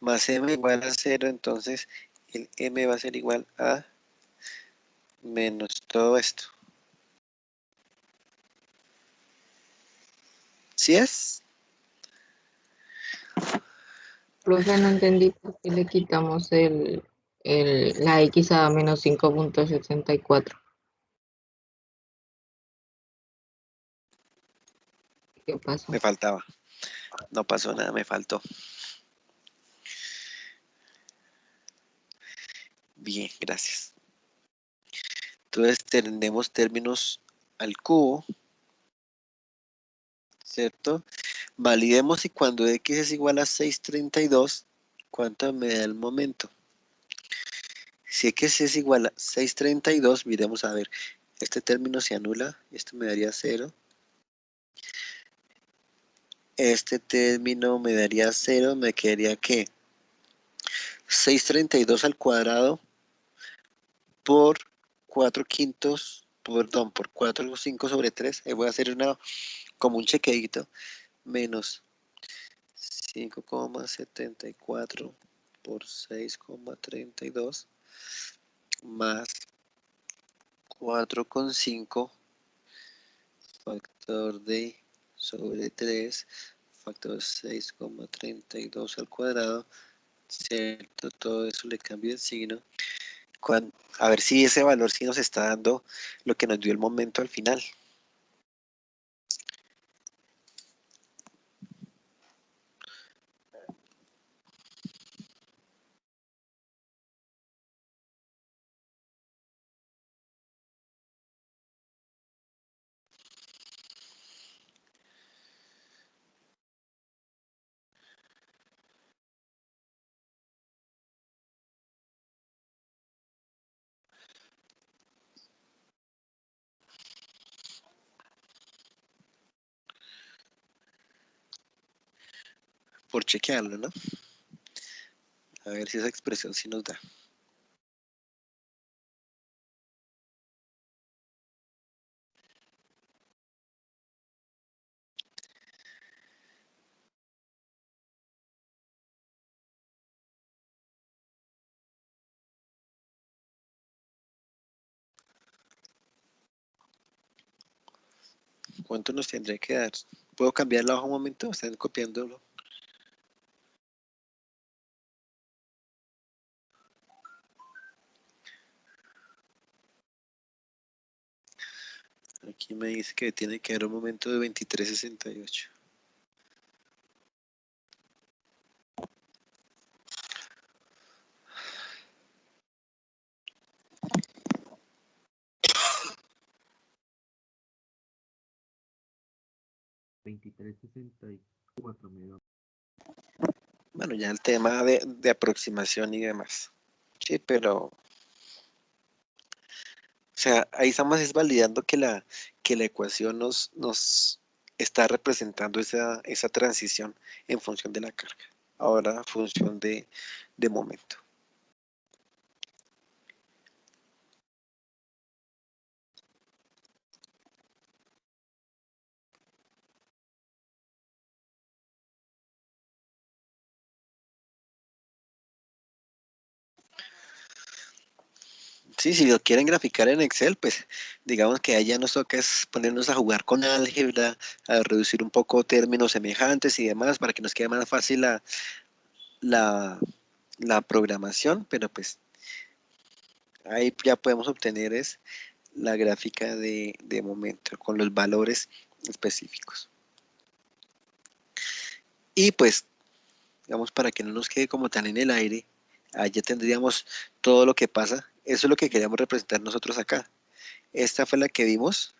más m igual a 0, entonces el m va a ser igual a menos todo esto. ¿Sí es? Profe, no entendí por qué le quitamos la X a menos 5,64. ¿Qué pasó? Me faltaba. No pasó nada, me faltó. Bien, gracias. Entonces tenemos términos al cubo, ¿cierto? Validemos si cuando x es igual a 632, ¿cuánto me da el momento? Si x es igual a 632, miremos a ver, este término se anula, esto me daría 0. Este término me daría 0, me quedaría ¿qué? 632 al cuadrado por 4 quintos, perdón, por 4,5/3. Ahí voy a hacer como un chequeito, menos 5,74 por 6,32 más 4,5 factor de sobre 3 factor 6,32 al cuadrado, ¿cierto? Todo eso le cambio el signo. A ver si ese valor sí nos está dando lo que nos dio el momento al final. Por chequearlo, ¿no? A ver si esa expresión sí nos da. ¿Cuánto nos tendría que dar? ¿Puedo cambiar la hoja un momento? ¿Están copiándolo? Aquí me dice que tiene que haber un momento de 23,68. Bueno, ya el tema de aproximación y demás. Sí, pero, o sea, ahí estamos es validando que la ecuación nos está representando esa transición en función de la carga. Ahora, función de momento. Sí, si lo quieren graficar en Excel, pues digamos que allá nos toca es ponernos a jugar con álgebra, a reducir un poco términos semejantes y demás para que nos quede más fácil la, la programación, pero pues ahí ya podemos obtener es la gráfica de momento con los valores específicos. Y pues, digamos, para que no nos quede como tan en el aire, allá tendríamos todo lo que pasa. Eso es lo que queríamos representar nosotros acá. Esta fue la que vimos.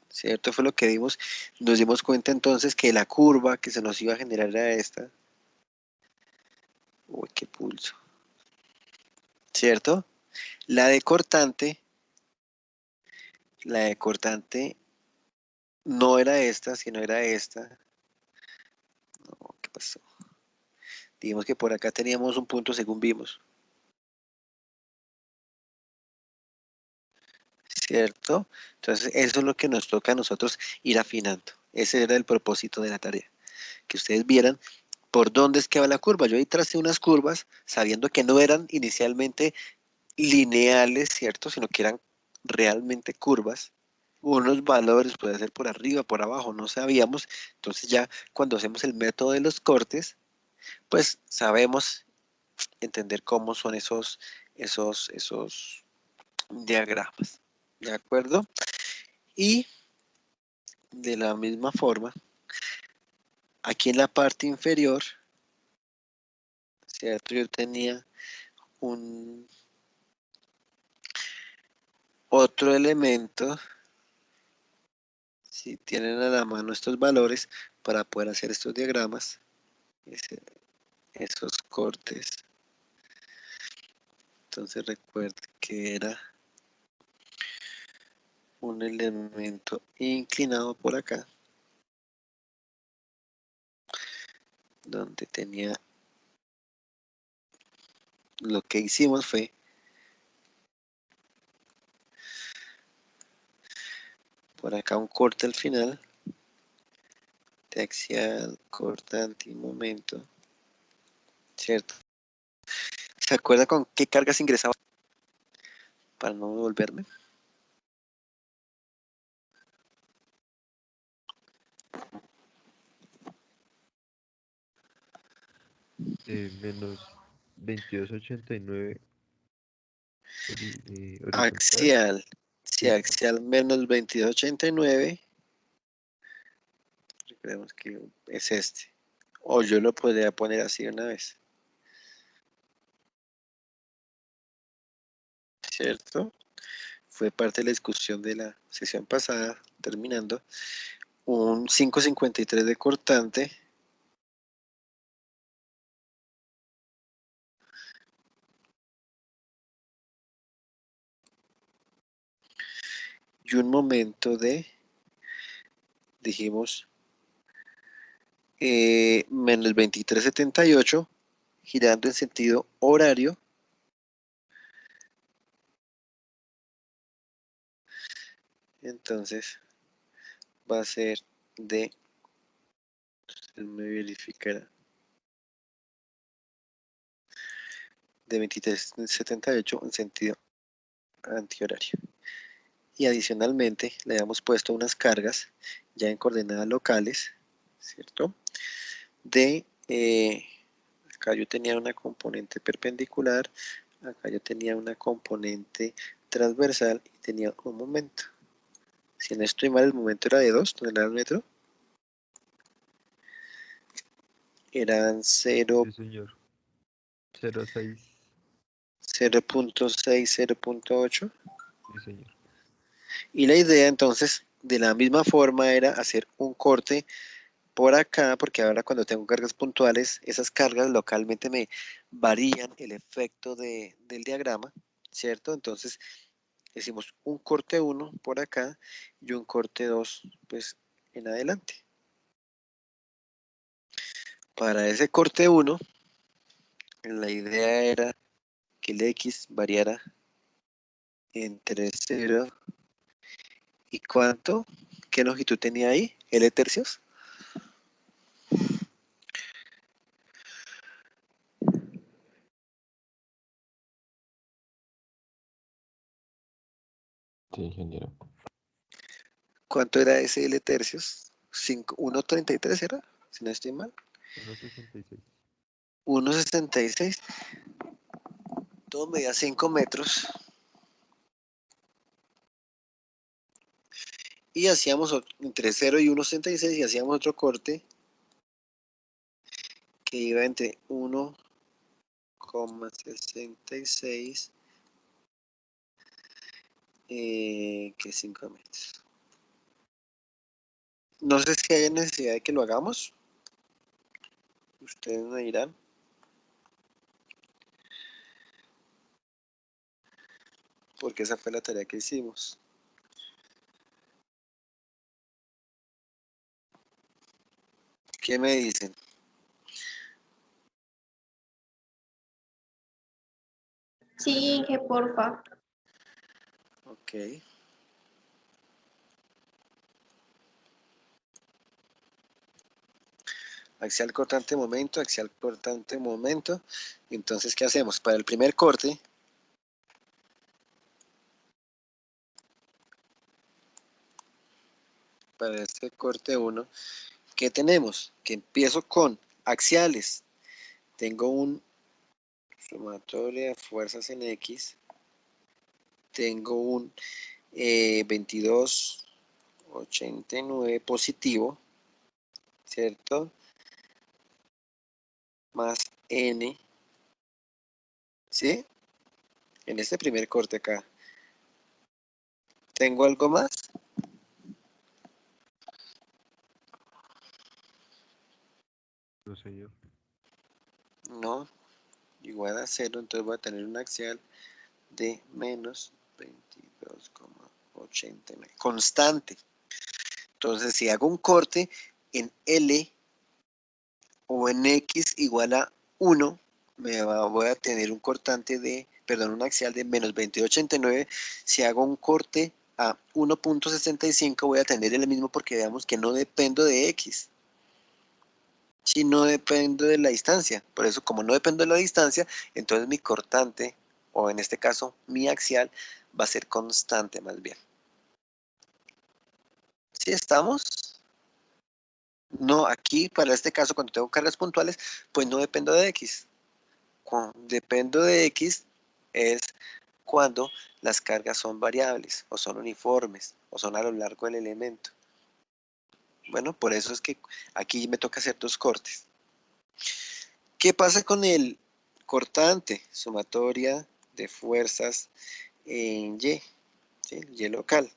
¿Cierto? Fue lo que vimos. Nos dimos cuenta entonces que la curva que se nos iba a generar era esta. Uy, qué pulso. ¿Cierto? La de cortante, la de cortante no era esta, sino era esta. No, ¿qué pasó? Digamos que por acá teníamos un punto según vimos. ¿Cierto? Entonces eso es lo que nos toca a nosotros ir afinando. Ese era el propósito de la tarea, que ustedes vieran por dónde es que va la curva. Yo ahí tracé unas curvas sabiendo que no eran inicialmente lineales, ¿cierto? Sino que eran realmente curvas. Unos valores, puede ser por arriba, por abajo, no sabíamos. Entonces ya cuando hacemos el método de los cortes, pues sabemos entender cómo son esos diagramas. ¿De acuerdo? Y de la misma forma, aquí en la parte inferior, ¿cierto? Yo tenía un otro elemento, si tienen a la mano estos valores para poder hacer estos diagramas, esos cortes. Entonces recuerden que era un elemento inclinado por acá, donde tenía, lo que hicimos fue por acá un corte al final, de axial, cortante y momento, ¿cierto? ¿Se acuerda con qué cargas ingresaba para no devolverme? Menos 22,89 horizontal. Axial, sí, Sí, axial menos 22,89, recordemos que es este. O yo lo podría poner así una vez, ¿cierto? Fue parte de la discusión de la sesión pasada, terminando. Un 5,53 de cortante y un momento de, dijimos, menos 23,78, girando en sentido horario. Entonces va a ser de, me verificará, de 23,78 en sentido antihorario. Y adicionalmente le habíamos puesto unas cargas ya en coordenadas locales, ¿cierto? De, acá yo tenía una componente perpendicular, acá yo tenía una componente transversal y tenía un momento. Si no estoy mal, el momento era de 2 toneladas al metro. Eran sí, señor. 0,6. 0,6, 0,8. Sí, señor. Y la idea entonces, de la misma forma, era hacer un corte por acá, porque ahora cuando tengo cargas puntuales, esas cargas localmente me varían el efecto del diagrama, ¿cierto? Entonces, hicimos un corte 1 por acá y un corte 2 pues en adelante. Para ese corte 1, la idea era que el X variara entre 0 y ¿cuánto? ¿Qué longitud tenía ahí? ¿L tercios? Sí, ingeniero. ¿Cuánto era ese L tercios? 1,33 era, si no estoy mal. 1,66. 1,66. Todo medía 5 metros. Y hacíamos entre 0 y 1,66 y hacíamos otro corte que iba entre 1,66 que 5 metros. No sé si hay necesidad de que lo hagamos. Ustedes me dirán. Porque esa fue la tarea que hicimos. ¿Qué me dicen? Sí, Inge, porfa. Ok. Axial cortante momento, axial cortante momento. Entonces, ¿qué hacemos? Para el primer corte, para este corte 1, ¿qué tenemos? Que empiezo con axiales. Tengo un sumatoria de fuerzas en X. Tengo un 22,89 positivo, ¿cierto? Más N, ¿sí? En este primer corte acá. ¿Tengo algo más? No, señor. No, igual a 0, entonces voy a tener un axial de menos 22,89. Constante. Entonces, si hago un corte en L o en X igual a 1, voy a tener un cortante de, perdón, un axial de menos 22,89. Si hago un corte a 1,65 voy a tener el mismo porque veamos que no dependo de X. Si no dependo de la distancia. Por eso, como no dependo de la distancia, entonces mi cortante, o en este caso, mi axial, va a ser constante más bien. ¿Sí estamos? No, aquí, para este caso, cuando tengo cargas puntuales, pues no dependo de X. Cuando dependo de X es cuando las cargas son variables, o son uniformes, o son a lo largo del elemento. Bueno, por eso es que aquí me toca hacer dos cortes. ¿Qué pasa con el cortante? Sumatoria de fuerzas en Y, ¿sí? Y local.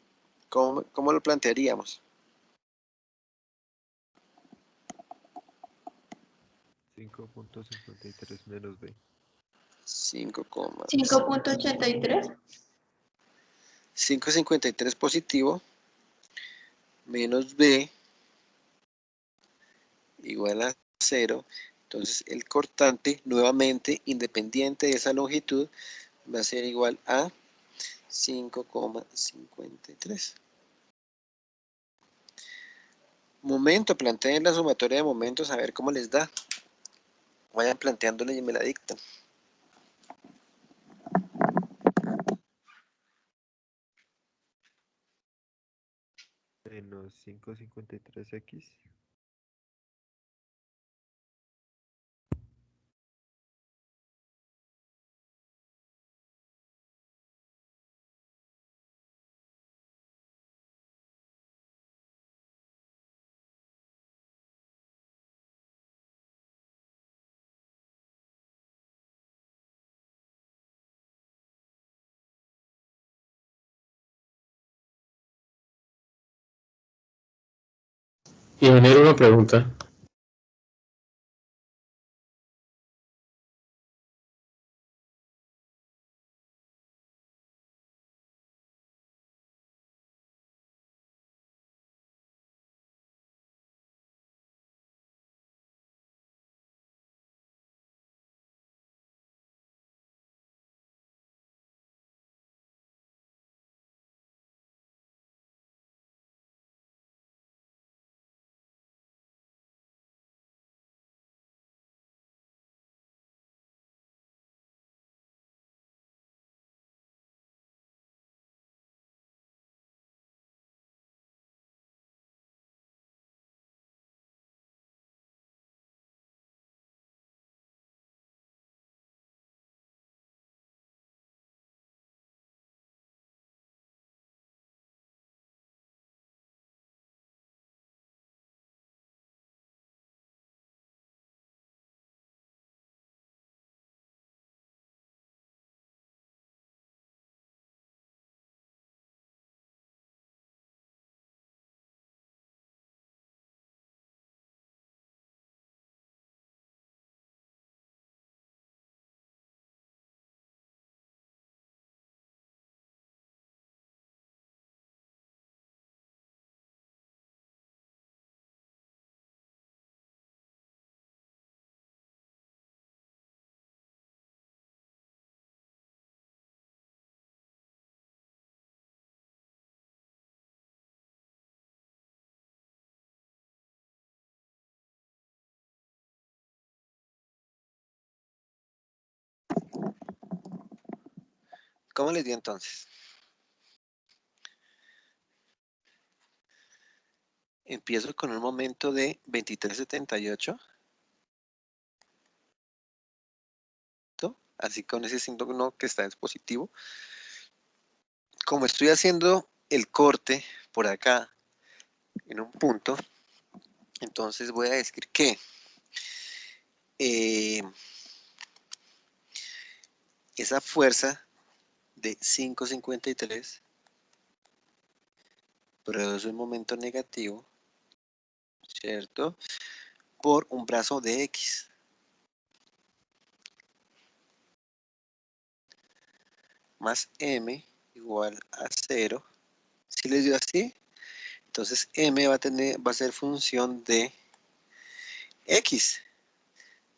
¿Cómo lo plantearíamos? 5,53 menos B. 5,83. 5,53 positivo menos B igual a 0. Entonces el cortante, nuevamente, independiente de esa longitud, va a ser igual a 5,53. Momento, planteen la sumatoria de momentos a ver cómo les da. Vayan planteándole y me la dictan. Menos 5,53X. Y venir una pregunta. ¿Cómo les dio entonces? Empiezo con un momento de 23.78. Así con ese signo que está en positivo. Como estoy haciendo el corte por acá en un punto, entonces voy a decir que esa fuerza de 5.53 produce un momento negativo, ¿cierto? Por un brazo de X. Más M igual a 0. ¿Sí les dio así? Entonces M va a ser función de X.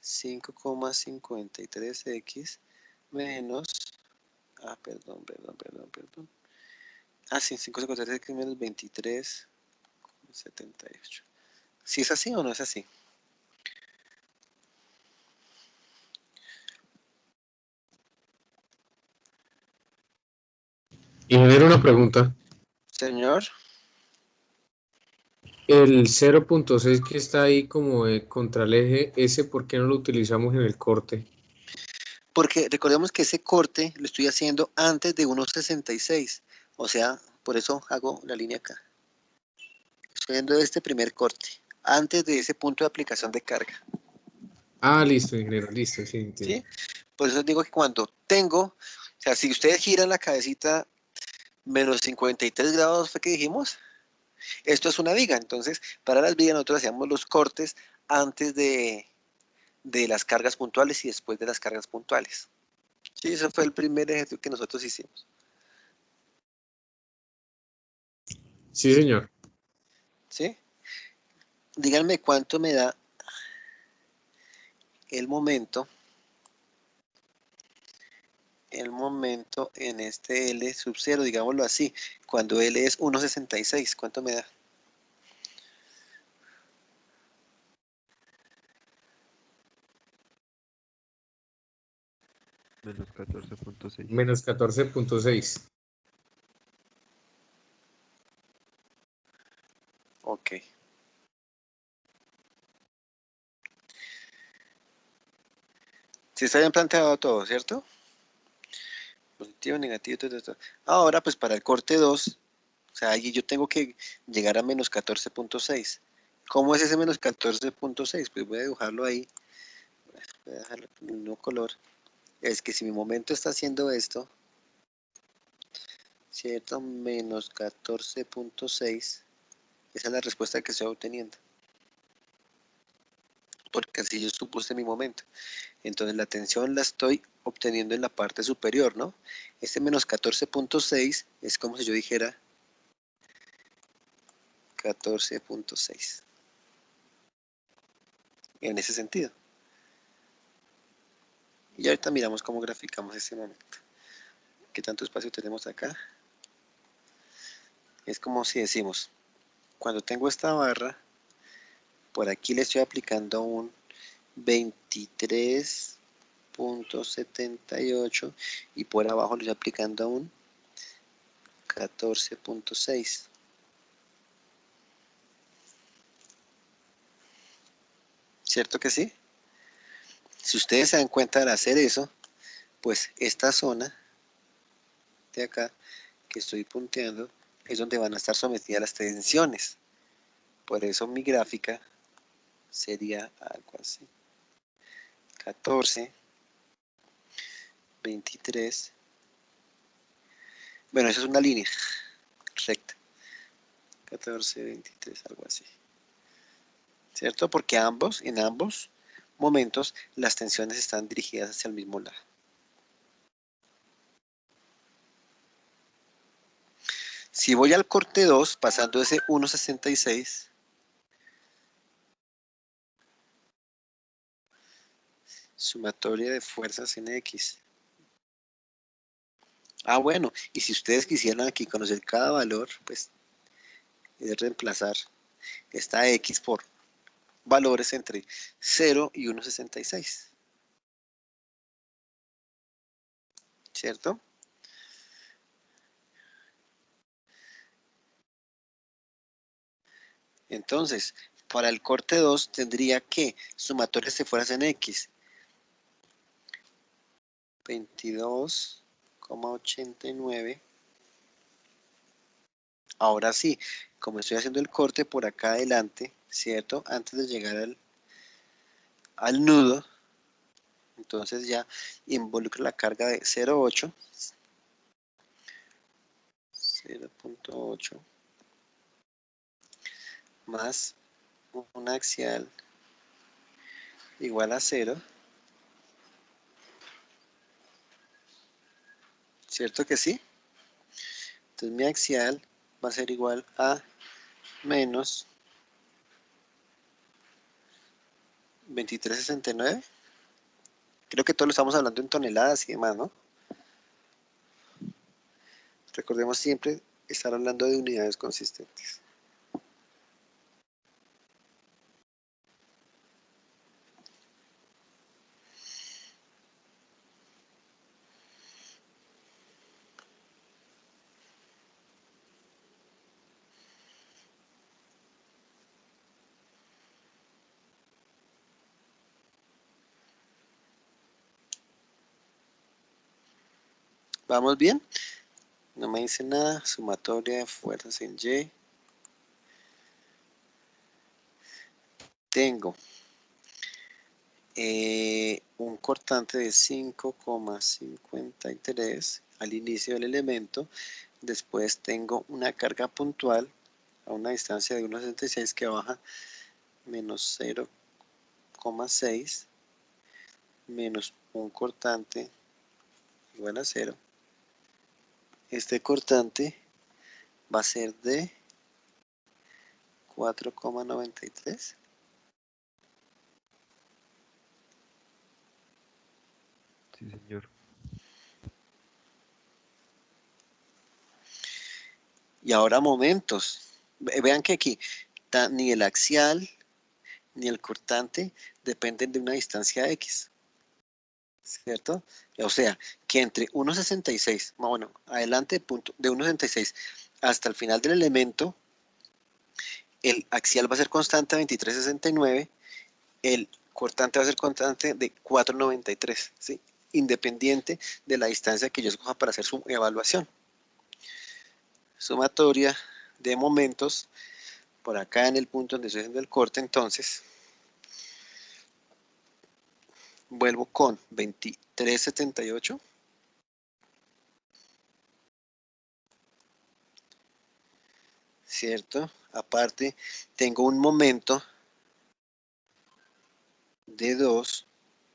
5,53X menos... perdón. Sí, 5,53X menos 23,78. ¿Sí es así o no es así? Ingeniero, una pregunta. Señor. El 0.6 que está ahí como contra el eje, ¿ese por qué no lo utilizamos en el corte? Porque recordemos que ese corte lo estoy haciendo antes de 1.66. O sea, por eso hago la línea acá. Estoy haciendo este primer corte, antes de ese punto de aplicación de carga. Listo, ingeniero, listo, sí, entiendo. ¿Sí? Por eso digo que cuando tengo, o sea, si ustedes giran la cabecita menos 53 grados, ¿fue que dijimos? Esto es una viga, entonces para las vigas nosotros hacíamos los cortes antes de las cargas puntuales y después de las cargas puntuales. Sí, ese fue el primer ejercicio que nosotros hicimos. Sí, señor. ¿Sí? Díganme cuánto me da el momento en este L sub 0, digámoslo así, cuando L es 1.66, ¿cuánto me da? Menos 14.6. Menos 14.6. Ok. Sí está bien planteado todo, ¿cierto? Positivo, negativo, todo. Ahora, pues para el corte 2, o sea, allí yo tengo que llegar a menos 14.6. ¿Cómo es ese menos 14.6? Pues voy a dibujarlo ahí. Voy a dejarlo con el mismo color. Es que si mi momento está haciendo esto, ¿cierto? Menos 14.6. Esa es la respuesta que estoy obteniendo. Porque así yo supuse mi momento. Entonces la tensión la estoy obteniendo en la parte superior, ¿no? Este menos 14.6 es como si yo dijera 14.6. En ese sentido. Y ahorita miramos cómo graficamos ese momento. ¿Qué tanto espacio tenemos acá? Es como si decimos, cuando tengo esta barra, por aquí le estoy aplicando un 23.78 y por abajo le estoy aplicando un 14.6. ¿Cierto que sí? Si ustedes se dan cuenta al hacer eso, pues esta zona de acá que estoy punteando es donde van a estar sometidas las tensiones. Por eso mi gráfica sería algo así. 14, 23. Bueno, esa es una línea recta. 14, 23, algo así. ¿Cierto? Porque en ambos momentos las tensiones están dirigidas hacia el mismo lado. Si voy al corte 2, pasando ese 1.66, sumatoria de fuerzas en X. Bueno, y si ustedes quisieran aquí conocer cada valor, pues es reemplazar esta X por valores entre 0 y 1.66. ¿Cierto? Entonces, para el corte 2 tendría que sumatorias se fueras en X. 22,89. Ahora sí, como estoy haciendo el corte por acá adelante, ¿cierto? Antes de llegar al nudo, entonces ya involucro la carga de 0,8, 0,8 más un axial igual a 0, ¿cierto que sí? Entonces mi axial va a ser igual a menos 23,69. Creo que todos lo estamos hablando en toneladas y demás, ¿no? Recordemos siempre estar hablando de unidades consistentes. ¿Vamos bien? No me dice nada. Sumatoria de fuerzas en Y. Tengo un cortante de 5,53 al inicio del elemento. Después tengo una carga puntual a una distancia de 1,66 que baja menos 0,6 menos un cortante igual a 0. Este cortante va a ser de 4,93. Sí, señor. Y ahora momentos. Vean que aquí ni el axial ni el cortante dependen de una distancia X, ¿cierto? O sea, que entre 1,66, bueno, adelante punto, de 1,66 hasta el final del elemento, el axial va a ser constante a 23,69, el cortante va a ser constante de 4,93, ¿sí? Independiente de la distancia que yo escoja para hacer su evaluación. Sumatoria de momentos, por acá en el punto donde estoy haciendo el corte, entonces, vuelvo con 23,78. ¿Cierto? Aparte, tengo un momento de 2,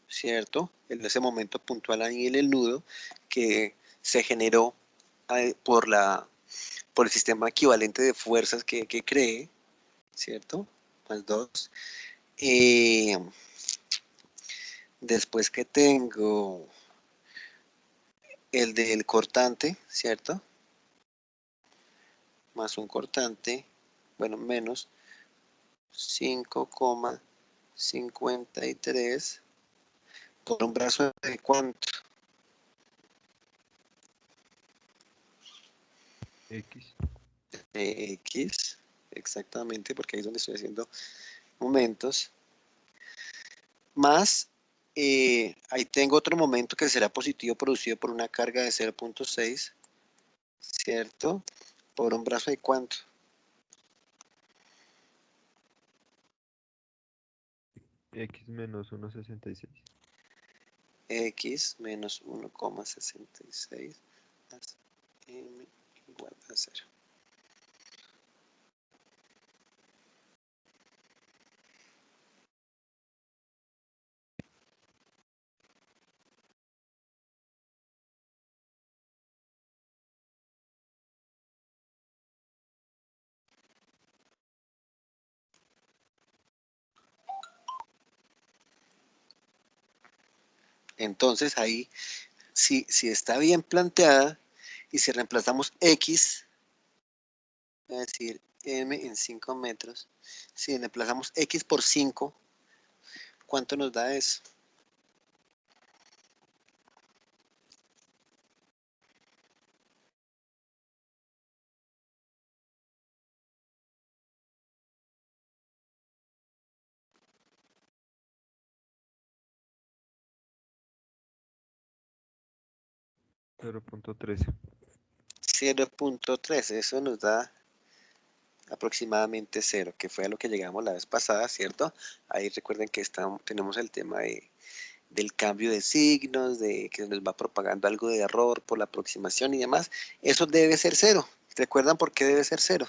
¿cierto? En ese momento puntual ahí en el nudo que se generó por el sistema equivalente de fuerzas que creé, ¿cierto? Más 2. Después que tengo el del cortante, ¿cierto? Más un cortante, bueno, menos 5,53 por un brazo de ¿cuánto? X. X, exactamente, porque ahí es donde estoy haciendo momentos, más ahí tengo otro momento que será positivo producido por una carga de 0,6, ¿cierto? Por un brazo de ¿cuánto? X menos 1,66. X menos 1,66 más M igual a 0. Entonces ahí, si está bien planteada y si reemplazamos X, voy a decir M en 5 metros, si reemplazamos X por 5, ¿cuánto nos da eso? 0.13. 0.3, eso nos da aproximadamente 0, que fue a lo que llegamos la vez pasada, ¿cierto? Ahí recuerden que tenemos el tema del cambio de signos, de que nos va propagando algo de error por la aproximación y demás. Eso debe ser 0. ¿Recuerdan por qué debe ser 0?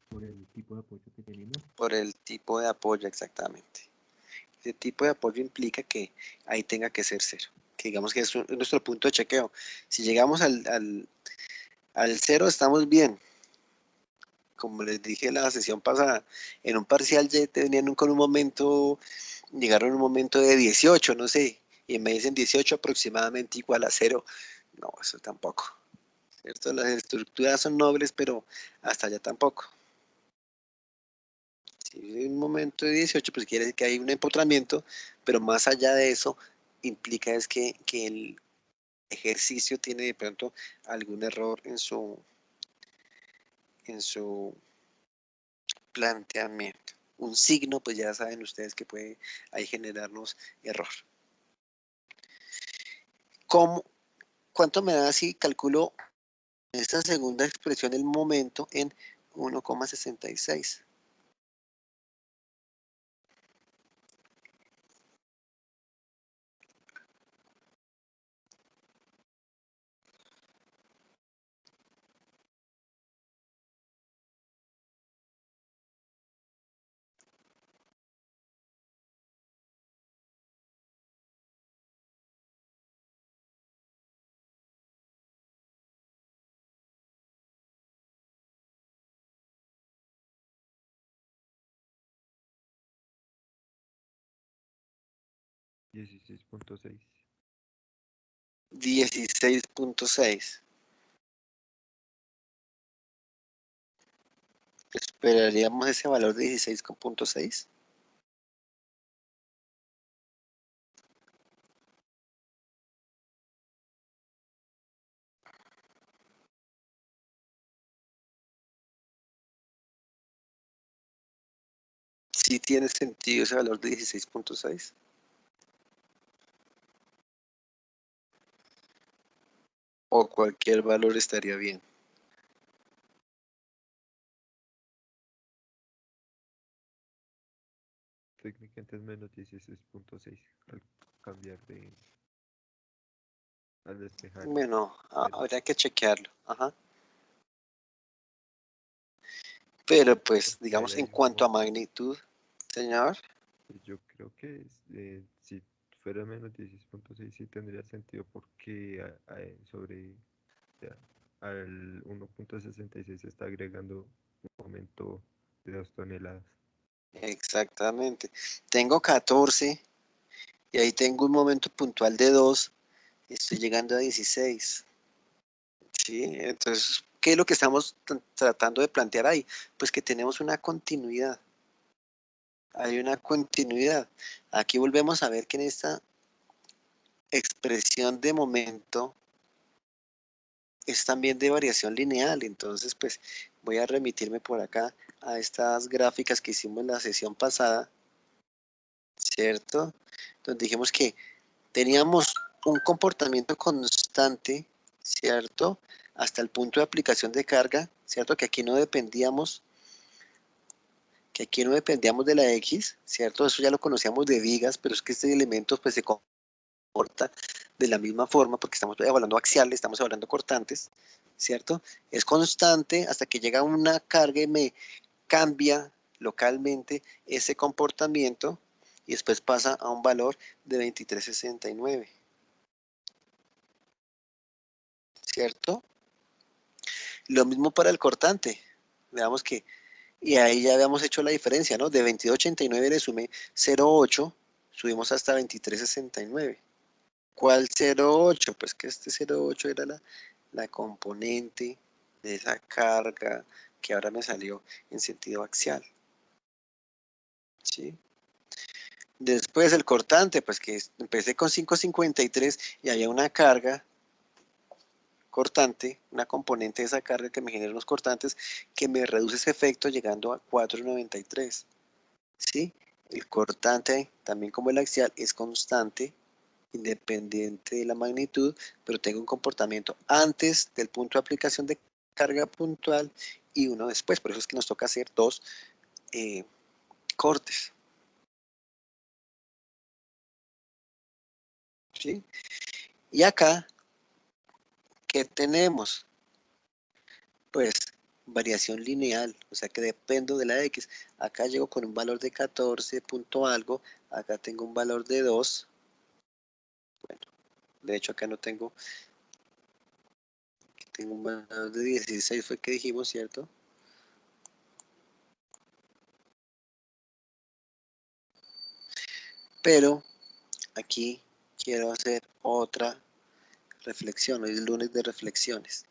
Por el tipo de apoyo que tenemos. Por el tipo de apoyo, exactamente. Ese tipo de apoyo implica que ahí tenga que ser 0. Que digamos que es nuestro punto de chequeo. Si llegamos al 0, estamos bien. Como les dije en la sesión pasada, en un parcial ya tenían con un momento, llegaron a un momento de 18, no sé, y me dicen 18 aproximadamente igual a 0. No, eso tampoco. ¿Cierto? Las estructuras son nobles, pero hasta allá tampoco. Si en un momento de 18, pues quiere decir que hay un empotramiento, pero más allá de eso, implica es que el ejercicio tiene de pronto algún error en su planteamiento. Un signo, pues ya saben ustedes que puede ahí generarnos error. ¿Cuánto me da si calculo esta segunda expresión el momento en 1,66? $16.6. 16.6. ¿Esperaríamos ese valor de 16.6? ¿Sí tiene sentido ese valor de 16.6? ¿O cualquier valor estaría bien? Técnicamente es menos 16.6 al cambiar al despejar. Bueno, Pero habría que chequearlo. Ajá. Pero pues, porque digamos, en hay cuanto a magnitud, señor. yo creo que si fuera menos 16.6 sí tendría sentido porque sobre ya, al 1.66 se está agregando un aumento de 2 toneladas. Exactamente. Tengo 14 y ahí tengo un momento puntual de 2. Estoy llegando a 16. ¿Sí? Entonces, ¿qué es lo que estamos tratando de plantear ahí? Pues que tenemos una continuidad. Hay una continuidad. Aquí volvemos a ver que en esta expresión de momento es también de variación lineal. Entonces, pues voy a remitirme por acá a estas gráficas que hicimos en la sesión pasada, ¿cierto? Donde dijimos que teníamos un comportamiento constante, ¿cierto? Hasta el punto de aplicación de carga, ¿cierto? Que aquí no dependíamos de la X, ¿cierto? Eso ya lo conocíamos de vigas, pero es que este elemento pues se comporta de la misma forma porque estamos evaluando axiales, estamos evaluando cortantes, ¿cierto? Es constante hasta que llega una carga y me cambia localmente ese comportamiento y después pasa a un valor de 23.69. ¿Cierto? Lo mismo para el cortante. Veamos que, y ahí ya habíamos hecho la diferencia, ¿no? De 22.89 le sumé 0.8, subimos hasta 23.69. ¿Cuál 0.8? Pues que este 0.8 era la componente de esa carga que ahora me salió en sentido axial. ¿Sí? Después el cortante, pues que empecé con 5.53 y había una carga cortante, una componente de esa carga que me genera los cortantes, que me reduce ese efecto llegando a 4.93. ¿Sí? El cortante, también como el axial, es constante, independiente de la magnitud, pero tengo un comportamiento antes del punto de aplicación de carga puntual y uno después. Por eso es que nos toca hacer dos cortes. ¿Sí? Y acá, ¿qué tenemos? Pues variación lineal, o sea que dependo de la X. Acá llego con un valor de 14 punto algo, acá tengo un valor de 2. Bueno, de hecho acá no tengo, tengo un valor de 16, fue que dijimos, ¿cierto? Pero aquí quiero hacer otra reflexión, hoy es el lunes de reflexiones.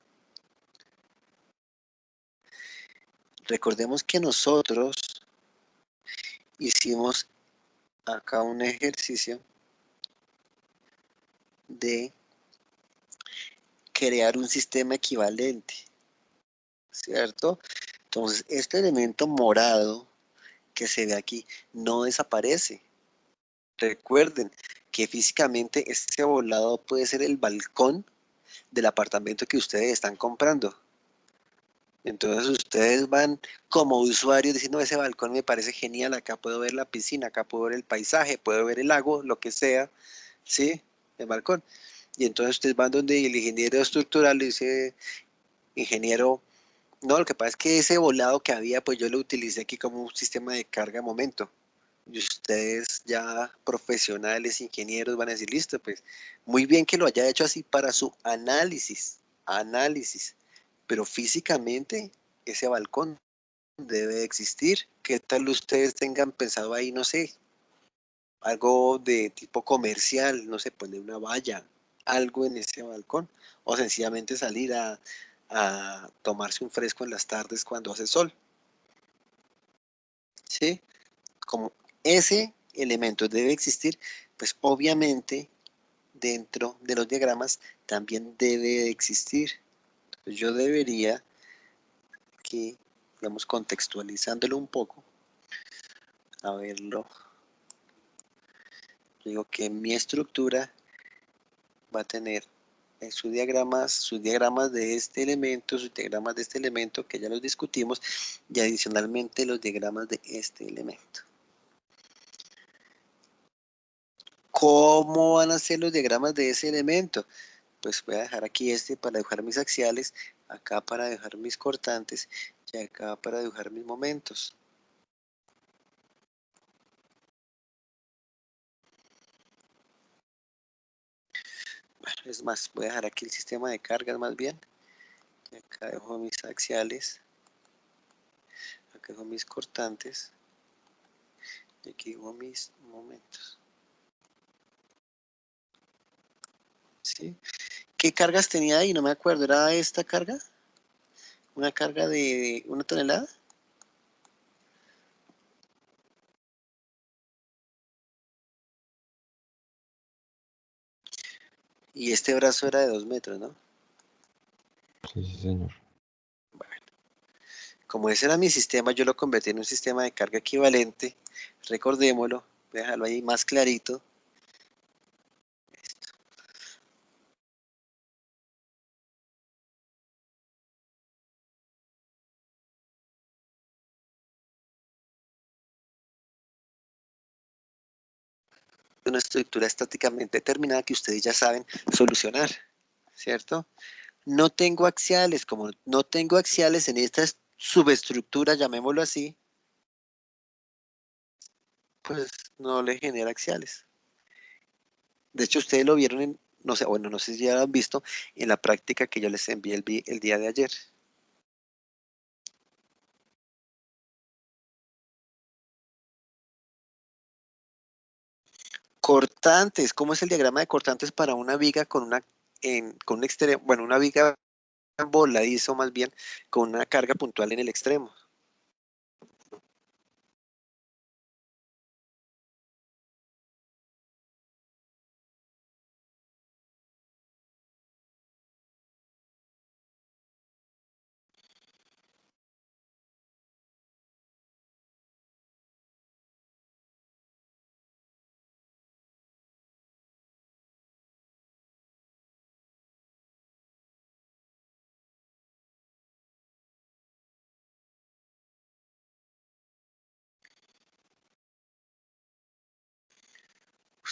Recordemos que nosotros hicimos acá un ejercicio de crear un sistema equivalente, ¿cierto? Entonces, este elemento morado que se ve aquí no desaparece. Recuerden que físicamente este volado puede ser el balcón del apartamento que ustedes están comprando. Entonces ustedes van como usuarios diciendo, ese balcón me parece genial, acá puedo ver la piscina, acá puedo ver el paisaje, puedo ver el lago, lo que sea, ¿sí? El balcón. Y entonces ustedes van donde el ingeniero estructural le dice, ingeniero, no, lo que pasa es que ese volado que había, pues yo lo utilicé aquí como un sistema de carga momento. Y ustedes ya profesionales, ingenieros, van a decir, listo, pues muy bien que lo haya hecho así para su análisis, pero físicamente ese balcón debe existir. ¿Qué tal ustedes tengan pensado ahí, no sé, algo de tipo comercial, no sé, poner una valla, algo en ese balcón, o sencillamente salir a tomarse un fresco en las tardes cuando hace sol? ¿Sí? Como ese elemento debe existir, pues obviamente dentro de los diagramas también debe existir. Entonces yo debería que, digamos, contextualizándolo un poco, a verlo, digo que mi estructura va a tener sus diagramas de este elemento, sus diagramas de este elemento que ya los discutimos, y adicionalmente los diagramas de este elemento. ¿Cómo van a ser los diagramas de ese elemento? Pues voy a dejar aquí este para dibujar mis axiales, acá para dibujar mis cortantes y acá para dibujar mis momentos. Bueno, es más, voy a dejar aquí el sistema de cargas más bien. Y acá dejo mis axiales, acá dejo mis cortantes y aquí dejo mis momentos. ¿Sí? ¿Qué cargas tenía ahí? No me acuerdo. ¿Era esta carga? ¿Una carga de 1 tonelada? Y este brazo era de 2 metros, ¿no? Sí, sí, señor. Bueno, como ese era mi sistema, yo lo convertí en un sistema de carga equivalente. Recordémoslo. Voy a dejarlo ahí más clarito. Una estructura estáticamente determinada que ustedes ya saben solucionar, ¿cierto? No tengo axiales, como no tengo axiales en esta subestructura, llamémoslo así, pues no le genera axiales. De hecho, ustedes lo vieron en, no sé, bueno, no sé si ya lo han visto en la práctica que yo les envié el día de ayer. Cortantes, ¿cómo es el diagrama de cortantes para una viga con con un extremo, bueno, una viga voladizo más bien, con una carga puntual en el extremo?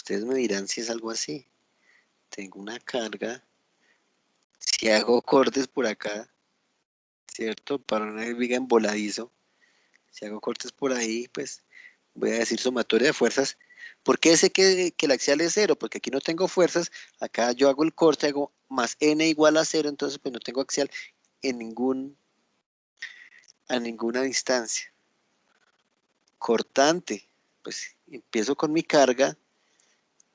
Ustedes me dirán si es algo así. Tengo una carga. Si hago cortes por acá, ¿cierto? Para una viga en voladizo. Si hago cortes por ahí, pues voy a decir sumatoria de fuerzas. ¿Por qué sé que el axial es cero? Porque aquí no tengo fuerzas. Acá yo hago el corte, hago más n igual a cero, entonces pues no tengo axial en a ninguna distancia. Cortante, pues empiezo con mi carga,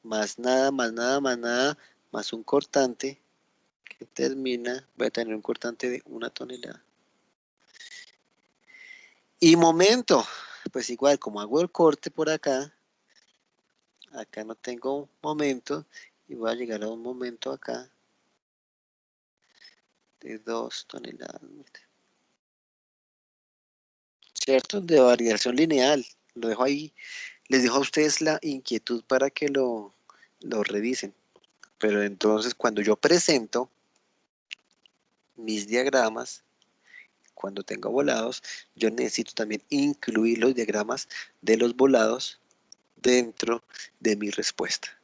más nada, más nada, más nada, más un cortante que termina, voy a tener un cortante de 1 tonelada. Y momento, pues igual, como hago el corte por acá, acá no tengo momento, y voy a llegar a un momento acá de 2 toneladas. ¿Cierto? De variación lineal. Lo dejo ahí. Les dejo a ustedes la inquietud para que lo revisen. Pero entonces cuando yo presento mis diagramas, cuando tengo volados, yo necesito también incluir los diagramas de los volados dentro de mi respuesta.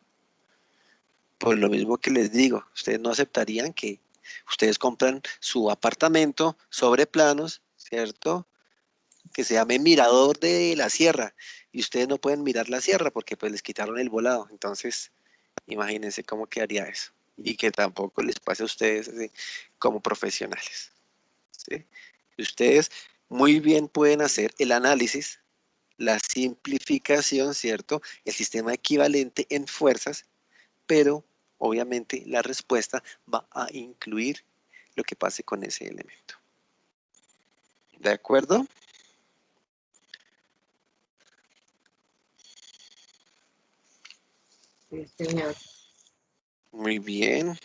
Por lo mismo que les digo, ustedes no aceptarían que ustedes compran su apartamento sobre planos, ¿cierto? Que se llame Mirador de la Sierra y ustedes no pueden mirar la sierra porque pues les quitaron el volado. Entonces, imagínense cómo quedaría eso. Y que tampoco les pase a ustedes así, como profesionales. ¿Sí? Ustedes muy bien pueden hacer el análisis, la simplificación, ¿cierto? El sistema equivalente en fuerzas, pero obviamente la respuesta va a incluir lo que pase con ese elemento. ¿De acuerdo? Sí, señor. Muy bien.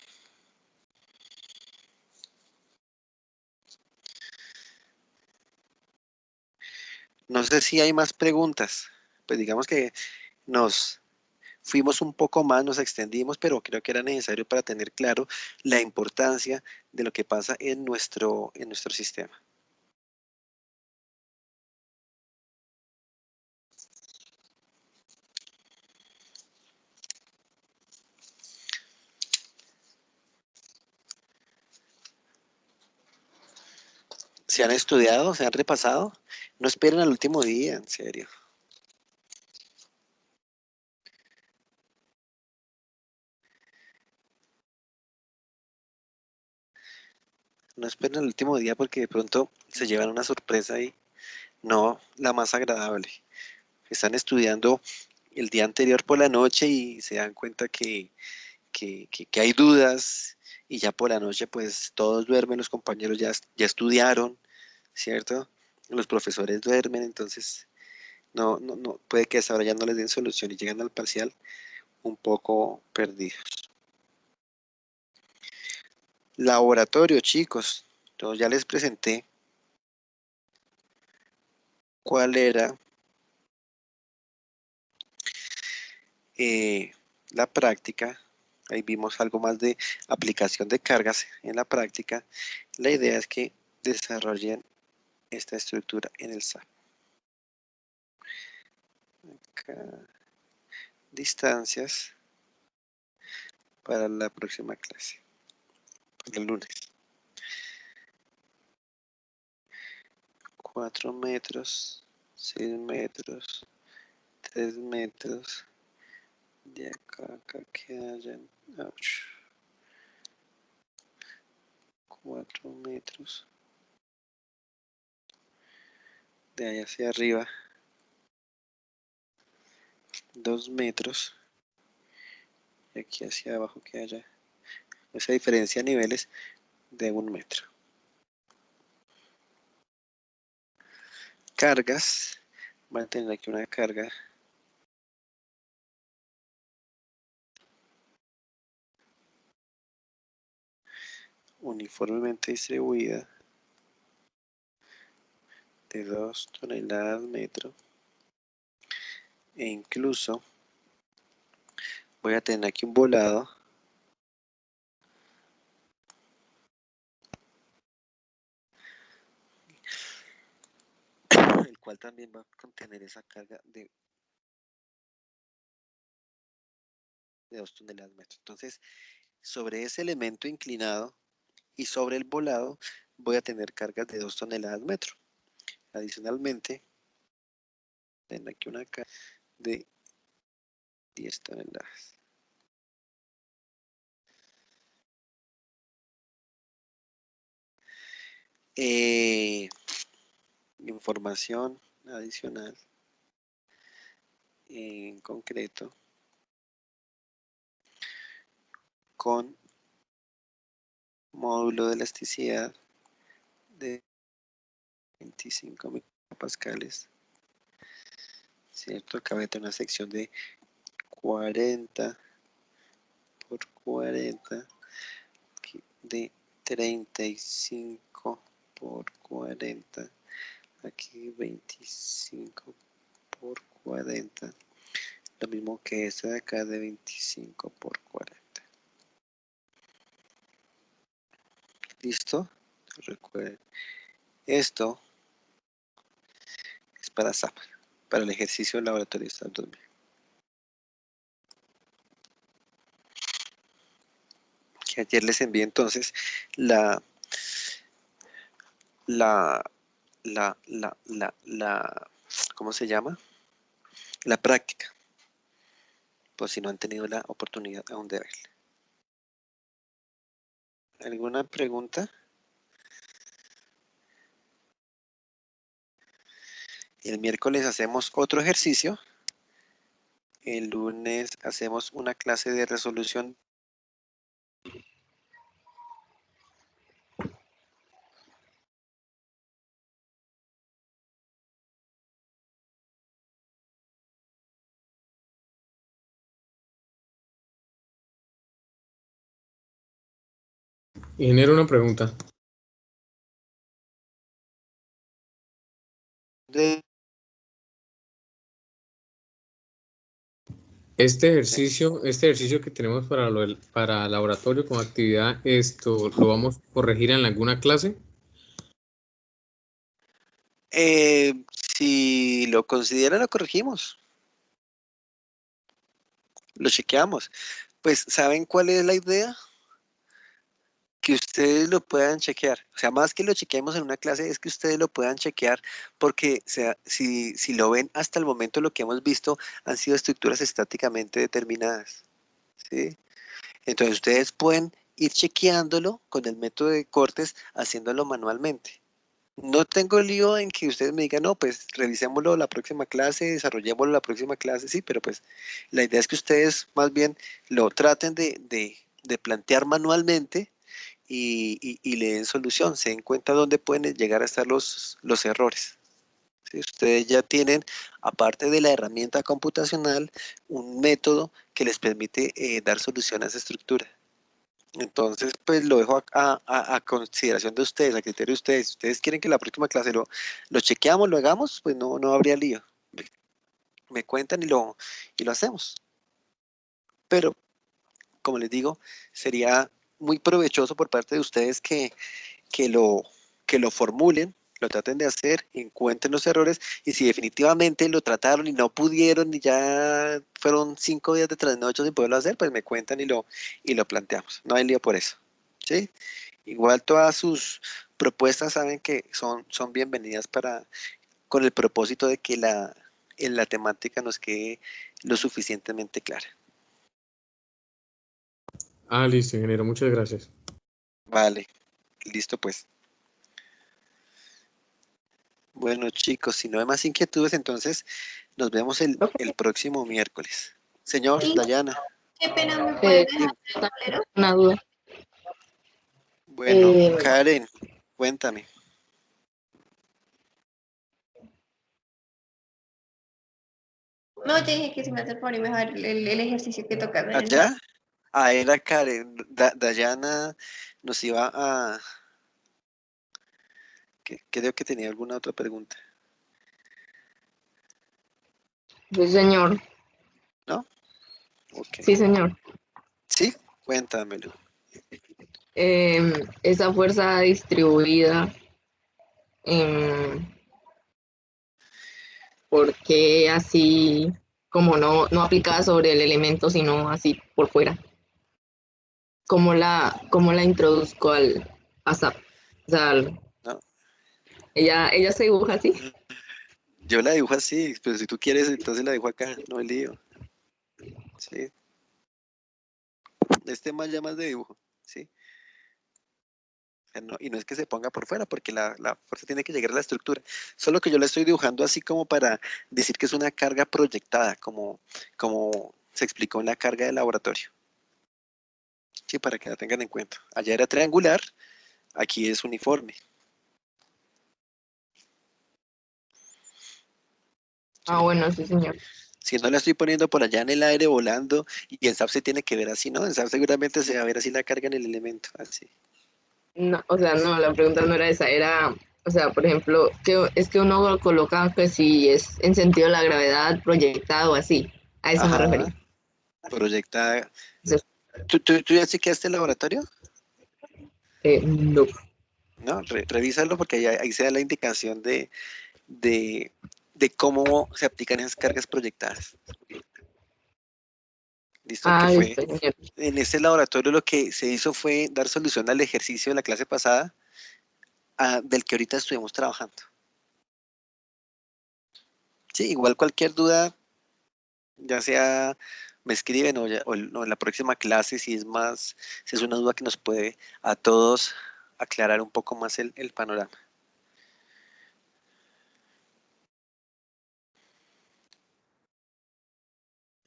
No sé si hay más preguntas. Pues digamos que nos fuimos un poco más, nos extendimos, pero creo que era necesario para tener claro la importancia de lo que pasa en nuestro sistema. ¿Se han estudiado? ¿Se han repasado? No esperen al último día, en serio. No esperen al último día porque de pronto se llevan una sorpresa y no la más agradable. Están estudiando el día anterior por la noche y se dan cuenta que hay dudas y ya por la noche pues todos duermen, los compañeros ya estudiaron, ¿cierto? Los profesores duermen, entonces no, puede que hasta ahora ya no les den solución y llegan al parcial un poco perdidos. Laboratorio, chicos, yo ya les presenté cuál era eh, la práctica. Ahí vimos algo más de aplicación de cargas en la práctica. La idea es que desarrollen esta estructura en el SAP. Acá, distancias para la próxima clase, para el lunes. 4 metros, 6 metros, 3 metros, de acá a acá que hayan 4 metros, de ahí hacia arriba 2 metros, y aquí hacia abajo que haya esa diferencia de niveles de 1 metro. Cargas, van a tener aquí una carga uniformemente distribuida de 2 toneladas metro, e incluso voy a tener aquí un volado el cual también va a contener esa carga de de 2 toneladas metro. Entonces, sobre ese elemento inclinado y sobre el volado voy a tener cargas de 2 toneladas metro. Adicionalmente, tengo aquí una carga de 10 toneladas. Información adicional en concreto con módulo de elasticidad de 25 megapascales, ¿cierto? Acá voy a tener una sección de 40 por 40 de 35 por 40, aquí 25 por 40, lo mismo que esta de acá de 25 por 40. ¿Listo? Recuerden, esto es para SAP, para el ejercicio del laboratorio SAP 2000. Que ayer les envié entonces la ¿cómo se llama? La práctica, por si no han tenido la oportunidad aún de verla. ¿Alguna pregunta? El miércoles hacemos otro ejercicio. El lunes hacemos una clase de resolución. Ingeniero, una pregunta. De Este ejercicio que tenemos para laboratorio como actividad, ¿esto lo vamos a corregir en alguna clase? Si lo consideran, lo corregimos. Lo chequeamos. Pues, ¿saben cuál es la idea? Que ustedes lo puedan chequear. O sea, más que lo chequeemos en una clase, es que ustedes lo puedan chequear, porque si lo ven hasta el momento, lo que hemos visto han sido estructuras estáticamente determinadas. ¿Sí? Entonces, ustedes pueden ir chequeándolo con el método de cortes, haciéndolo manualmente. No tengo lío en que ustedes me digan, no, pues revisémoslo la próxima clase, desarrollémoslo la próxima clase, sí, pero pues la idea es que ustedes más bien lo traten de plantear manualmente y le den solución, se den cuenta dónde pueden llegar a estar los errores. ¿Sí? Ustedes ya tienen, aparte de la herramienta computacional, un método que les permite dar solución a esa estructura. Entonces, pues lo dejo a consideración de ustedes, a criterio de ustedes. Si ustedes quieren que la próxima clase lo chequeamos, lo hagamos, pues no habría lío. Me cuentan y lo hacemos. Pero, como les digo, sería muy provechoso por parte de ustedes que lo, que lo formulen, lo traten de hacer, encuentren los errores y si definitivamente lo trataron y no pudieron y ya fueron 5 días de trasnocho sin poderlo hacer, pues me cuentan y lo planteamos. No hay lío por eso. ¿Sí? Igual todas sus propuestas saben que son bienvenidas con el propósito de que en la temática nos quede lo suficientemente clara. Ah, listo, ingeniero, muchas gracias. Vale, listo pues. Bueno, chicos, si no hay más inquietudes, entonces nos vemos el próximo miércoles. Señor, Sí. Dayana. Qué pena, ¿me puedes dejar el tablero? Una duda. Bueno, Karen, cuéntame. No, te dije que se me hace por y mejor el ejercicio que toca hacer. ¿Allá? Era Karen. Dayana nos iba a... Creo que tenía alguna otra pregunta. Sí, señor. ¿No? Ok. Sí, señor. Sí, cuéntamelo. Esa fuerza distribuida, ¿por qué así como no aplicada sobre el elemento, sino así por fuera. ¿Cómo la introduzco al ASAP? O sea, ¿no? ella se dibuja así. Yo la dibujo así, pero si tú quieres, entonces la dibujo acá, no el lío. Sí. Este más ya más de dibujo, ¿sí? O sea, y no es que se ponga por fuera, porque la fuerza tiene que llegar a la estructura. Solo que yo la estoy dibujando así como para decir que es una carga proyectada, como se explicó en la carga de laboratorio. Sí, para que la tengan en cuenta. Allá era triangular, aquí es uniforme. Ah, ¿Sí? bueno, sí, señor. Si no la estoy poniendo por allá en el aire volando y el SAP se tiene que ver así, ¿no? El SAP seguramente se va a ver así la carga en el elemento, así. No, o sea, no, la pregunta no era esa, era, o sea, por ejemplo, es que uno lo coloca que si es en sentido de la gravedad proyectado así, a eso me Ajá, refería. proyectada. Entonces, ¿Tú ya chequeaste el laboratorio? no. No, revísalo porque ahí se da la indicación de, de cómo se aplican esas cargas proyectadas. Listo, que Ah, fue listo, señor. en este laboratorio lo que se hizo fue dar solución al ejercicio de la clase pasada del que ahorita estuvimos trabajando. Sí, igual cualquier duda, ya sea me escriben o en la próxima clase, si es una duda que nos puede a todos aclarar un poco más el panorama.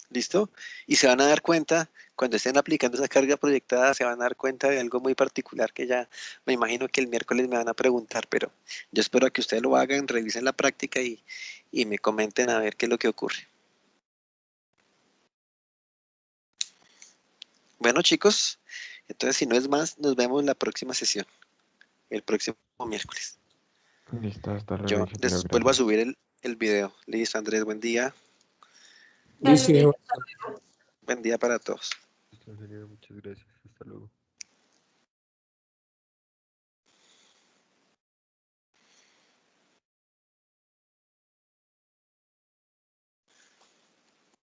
¿Listo? Y se van a dar cuenta, cuando estén aplicando esa carga proyectada, se van a dar cuenta de algo muy particular que ya me imagino que el miércoles me van a preguntar, pero yo espero que ustedes lo hagan, revisen la práctica y me comenten a ver qué es lo que ocurre. Bueno, chicos, entonces si no es más, nos vemos en la próxima sesión, el próximo miércoles. Listo, hasta luego, Yo ingeniero, les vuelvo a gracias. subir el video. Listo, Andrés, buen día. Listo, Dale, Diego. Buen día para todos. Listo, ingeniero, muchas gracias. Hasta luego.